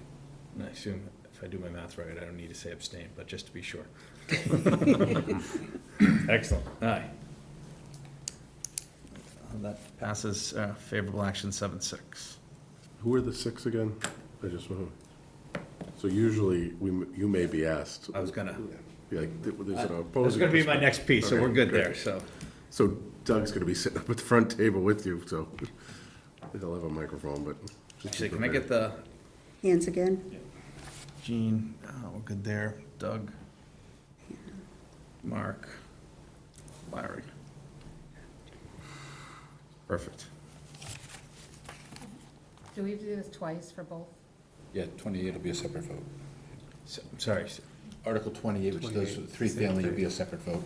And I assume if I do my math right, I don't need to say abstain, but just to be sure. Excellent. Aye. That passes favorable action 7-6. Who are the 6 again? I just want to, so usually, you may be asked. I was gonna. Yeah, like, there's an opposing. That's gonna be my next piece, so Okay, we're good great. there, so. So Doug's gonna be sitting up at the front table with you, so he'll have a microphone, but. just Actually, be can I get the, Hands again? Jean, we're good there, Doug, Mark, Larry. Perfect. Do we have to do this twice for both? Yeah, 28 will be a separate vote. Sorry. Article 28, which does 3-family, will be a separate vote.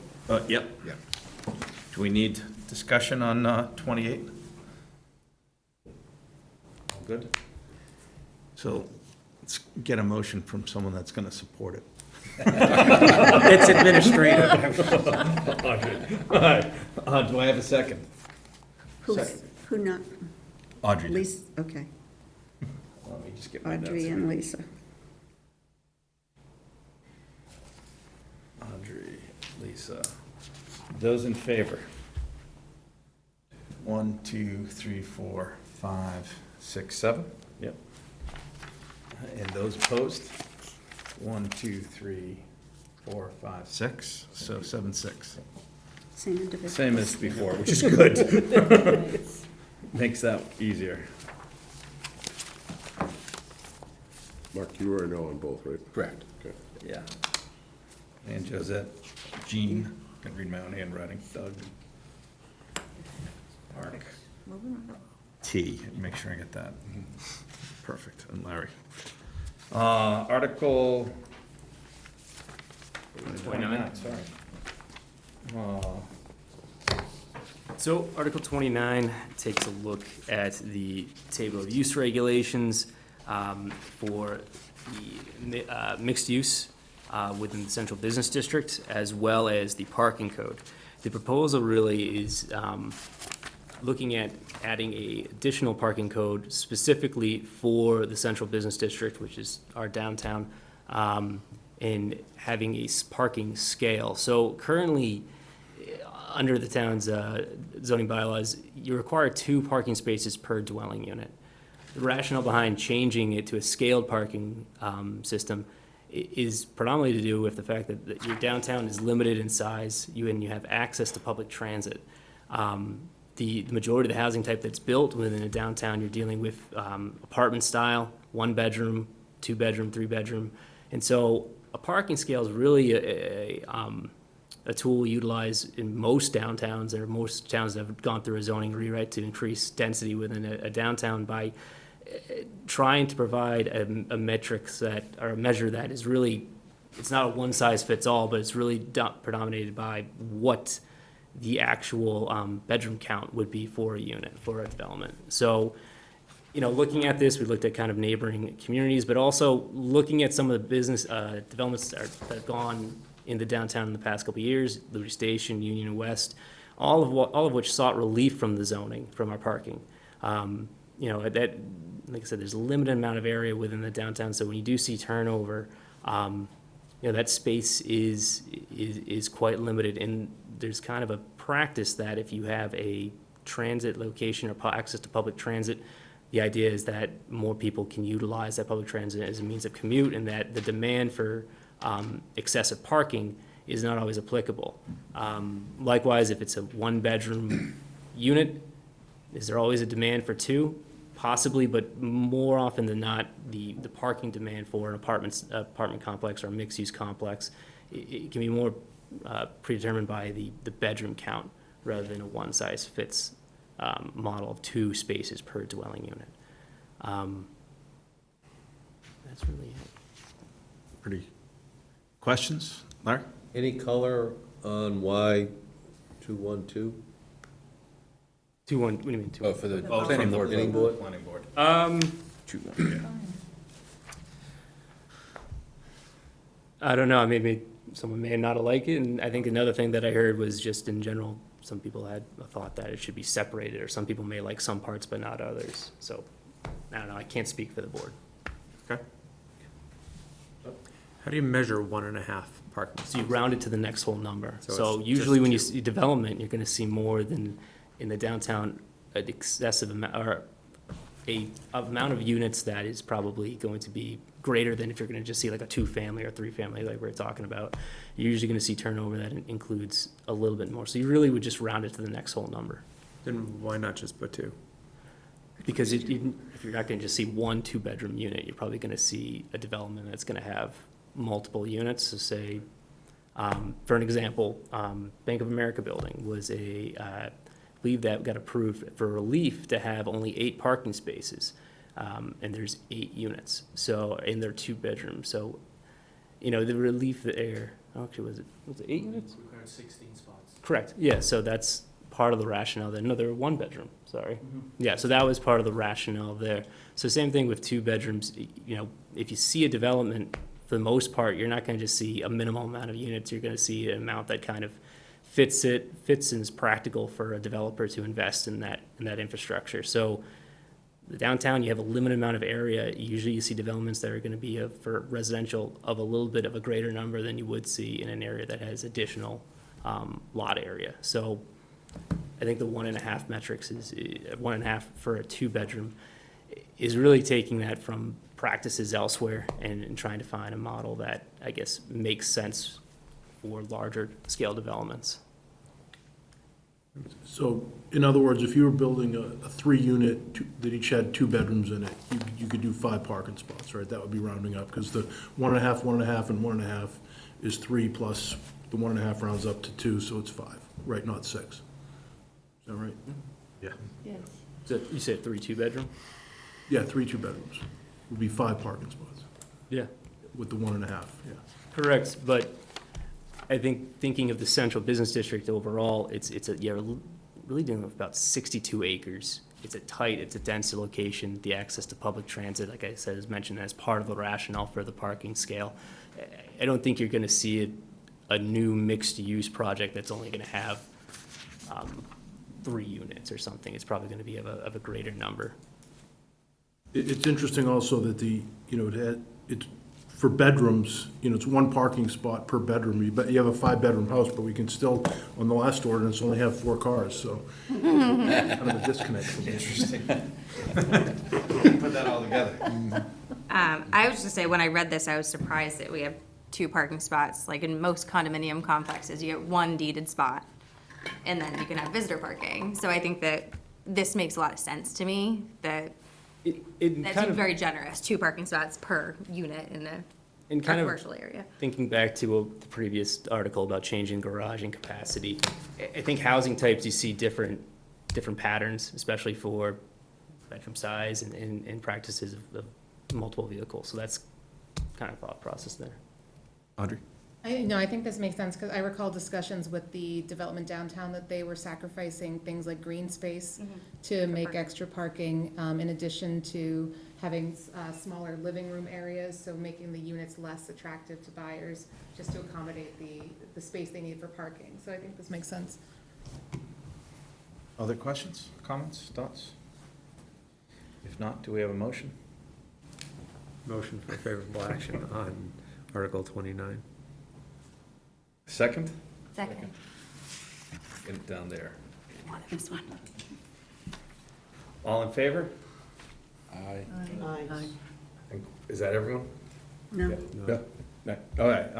Yep. Yeah. Do we need discussion on 28? All good? So let's get a motion from someone that's gonna support it. It's administrative. All right. Do I have a second? Who not? Audrey did. Lisa, okay. Let me just get my notes. Audrey here. and Lisa. Audrey, Lisa. Those in favor? 1, 2, 3, 4, 5, 6, 7. Yep. And those opposed? 1, 2, 3, 4, 5, 6. So 7, 6. Same individual. Same as before, which is good. Makes that easier. Mark, you were a no on both, right? Correct. Okay. Yeah. And Josette, Jean, can read my own handwriting, Doug. Mark. T, make sure I get that. Perfect, and Larry. Article 29, sorry. So Article 29 takes a look at the table of use regulations for the mixed use within the central business district, as well as the parking code. The proposal really is looking at adding a additional parking code specifically for the central business district, which is our downtown, and having a parking scale. So currently, under the town's zoning bylaws, you require 2 parking spaces per dwelling unit. The rationale behind changing it to a scaled parking system is predominantly to do with the fact that your downtown is limited in size, and you have access to public transit. The majority of the housing type that's built within a downtown, you're dealing with apartment style, 1 bedroom, 2 bedroom, 3 bedroom. And so a parking scale is really a tool utilized in most downtowns, or most towns that have gone through a zoning rewrite to increase density within a downtown by trying to provide a metrics that, or a measure that is really, it's not a one size fits all, but it's really predominated by what the actual bedroom count would be for a unit, for a development. So, you know, looking at this, we looked at kind of neighboring communities, but also looking at some of the business developments that have gone in the downtown in the past couple of years, Liberty Station, Union and West, all of which sought relief from the zoning, from our parking. You know, that, like I said, there's a limited amount of area within the downtown, so when you do see turnover, you know, that space is quite limited, and there's kind of a practice that if you have a transit location or access to public transit, the idea is that more people can utilize that public transit as a means of commute, and that the demand for excessive parking is not always applicable. Likewise, if it's a 1-bedroom unit, is there always a demand for 2? Possibly, but more often than not, the parking demand for an apartment complex or a mixed-use complex, it can be more predetermined by the bedroom count rather than a one-size-fits model of 2 spaces per dwelling unit. That's really it. Pretty. Questions, Larry? Any color on why 212? 2-1, what do you mean, 2-1? Oh, for the Oh, planning from the board. Planning board? Planning board. 2-1, yeah. I don't know, maybe someone may not have liked it, and I think another thing that I heard was just in general, some people had a thought that it should be separated, or some people may like some parts but not others. So, I don't know, I can't speak for the board. Okay. How do you measure 1.5 parking? So you round it to the next whole number. So So it's usually just when you 2. see development, you're gonna see more than in the downtown, an excessive amount, or a amount of units that is probably going to be greater than if you're gonna just see like a 2-family or 3-family like we're talking about. You're usually gonna see turnover that includes a little bit more. So you really would just round it to the next whole number. Then why not just put 2? Because if you're not gonna just see 1 2-bedroom unit, you're probably gonna see a development that's gonna have multiple units. So say, for an example, Bank of America building was I believe that got approved for relief to have only 8 parking spaces, and there's 8 units. So, and they're 2 bedrooms. So, you know, the relief there, actually, was it 8 units? Required 16 spots. Correct, yeah, so that's part of the rationale there. No, they're 1 bedroom, sorry. Yeah, so that was part of the rationale there. So same thing with 2 bedrooms, you know, if you see a development, for the most part, you're not gonna just see a minimal amount of units, you're gonna see an amount that kind of fits and is practical for a developer to invest in that infrastructure. So The downtown, you have a limited amount of area. Usually you see developments that are gonna be for residential of a little bit of a greater number than you would see in an area that has additional, lot area. So I think the 1.5 metrics is, 1.5 for a 2-bedroom is really taking that from practices elsewhere and trying to find a model that, I guess, makes sense for larger scale developments. So, in other words, if you were building a 3-unit that each had 2 bedrooms in it, you could do 5 parking spots, right? That would be rounding up, because the 1.5, 1.5, and 1.5 is 3, plus the 1.5 rounds up to 2, so it's 5, right, not 6. Is that right? Yeah. Yes. So you said 3 2-bedroom? Yeah, 3 2-bedrooms would be 5 parking spots Yeah. with the 1.5, yeah. Correct, but I think thinking of the central business district overall, you're really dealing with about 62 acres. It's a dense location. The access to public transit, like I said, is mentioned as part of the rationale for the parking scale. I don't think you're gonna see a new mixed-use project that's only gonna have 3 units or something. It's probably gonna be of a greater number. It's interesting also that it's, for bedrooms, it's 1 parking spot per bedroom. You have a 5-bedroom house, but we can still, on the last ordinance, only have 4 cars, so kind of a disconnect from it. Interesting. Put that all together. I was just gonna say, when I read this, I was surprised that we have 2 parking spots. Like in most condominium complexes, you get 1 deeded spot, and then you can have visitor parking. So I think that this makes a lot of sense to me, that that seems very generous, 2 parking spots per unit in a commercial area. Thinking back to the previous article about changing garaging capacity, I think housing types, you see different patterns, especially for bedroom size and practices of multiple vehicles. So that's kind of thought process there. Audrey? I think this makes sense, because I recall discussions with the development downtown that they were sacrificing things like green space to make extra parking, in addition to having smaller living room areas, so making the units less attractive to buyers, just to accommodate the space they need for parking. So I think this makes sense. Other questions, comments, thoughts? If not, do we have a motion? Motion for favorable action on Article 29. Second? Second. Get it down there. This one. All in favor? Aye. Aye. Is that everyone? No. Yeah. No. All right,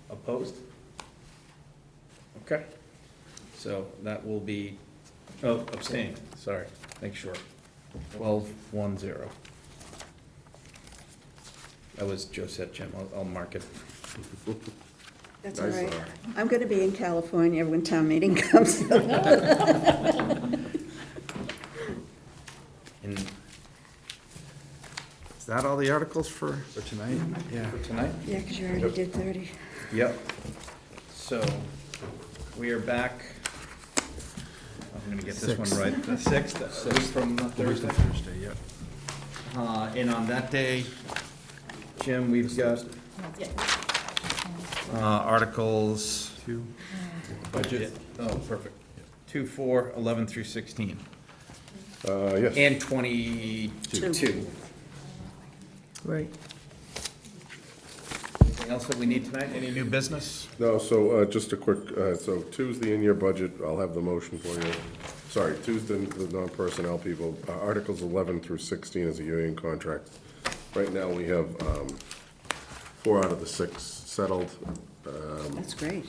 opposed? Okay. So that will be, abstain, sorry, make sure. 12-1-0. That was Josette, Jim, I'll mark it. That's all Nice, right. Laura. I'm going to be in California when town meeting comes. And is that all the articles for tonight? Yeah. Yeah, because you already did 30. Yep. So, we are back, I'm gonna get this one right, the 6th, a week from Thursday. Thursday, yep. And on that day, Jim, we've got articles. 2. Budget. Oh, perfect. 2, 4, 11 through 16. Yes. And 22. Right. Anything else that we need tonight? Any new business? No, so just a quick, so Tuesday in your budget, I'll have the motion for you. Sorry, Tuesday, the non-personnel people, Articles 11 through 16 is a union contract. Right now, we have 4 out of the 6 settled. That's great.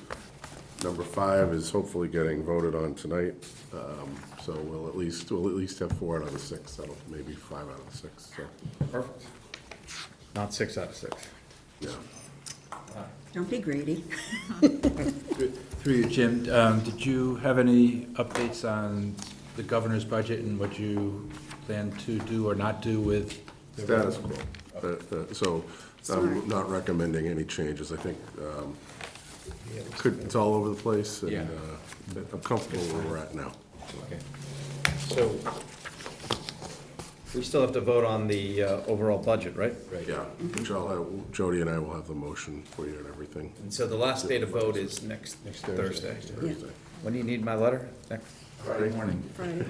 Number 5 is hopefully getting voted on tonight. So we'll at least have 4 out of the 6 settled, maybe 5 out of the 6, so, Perfect. Not 6 out of 6. yeah. Don't be greedy. Through you, Jim, did you have any updates on the governor's budget and what you plan to do or not do with? Status quo. So I'm not recommending any changes. I think it's all over the place, and Yeah. I'm comfortable where we're at now. Okay. So, we still have to vote on the overall budget, right? Yeah, which Jody and I will have the motion for you and everything. And so the last day to vote is next Thursday. Thursday. When do you need my letter? Friday morning. Friday.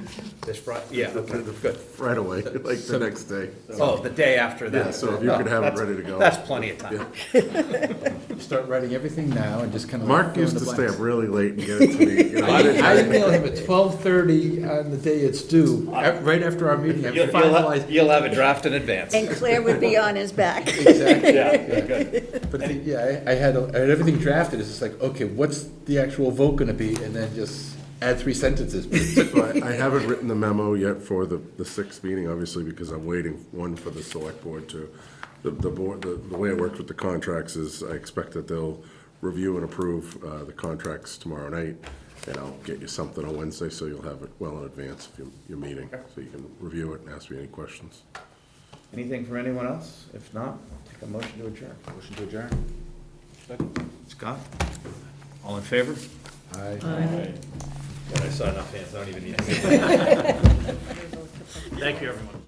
This Friday, yeah, okay, good. Right away, like the next day. Oh, the day after that. Yeah, so if you could have it That's- ready to go. That's plenty of time. Start writing everything now and just kind of. Mark used to stay up really late and get it to me. You know, I email him at 12:30 on the day it's due, right after our meeting. I finalize. You'll have a draft in advance. And Claire would be on his back. Exactly. Yeah, good. But yeah, I had everything drafted. It's just like, okay, what's the actual vote gonna be? And then just add 3 sentences. So I haven't written the memo yet for the 6th meeting, obviously, because I'm waiting, one, for the select board to, the board, the way it works with the contracts is I expect that they'll review and approve the contracts tomorrow night, and I'll get you something on Wednesday, so you'll have it well in advance of your meeting, so you can review it and ask me any questions. Anything from anyone else? If not, take a motion to adjourn. Motion to adjourn. Scott? All in favor? Aye. I saw enough hands, I don't even need to. Thank you, everyone.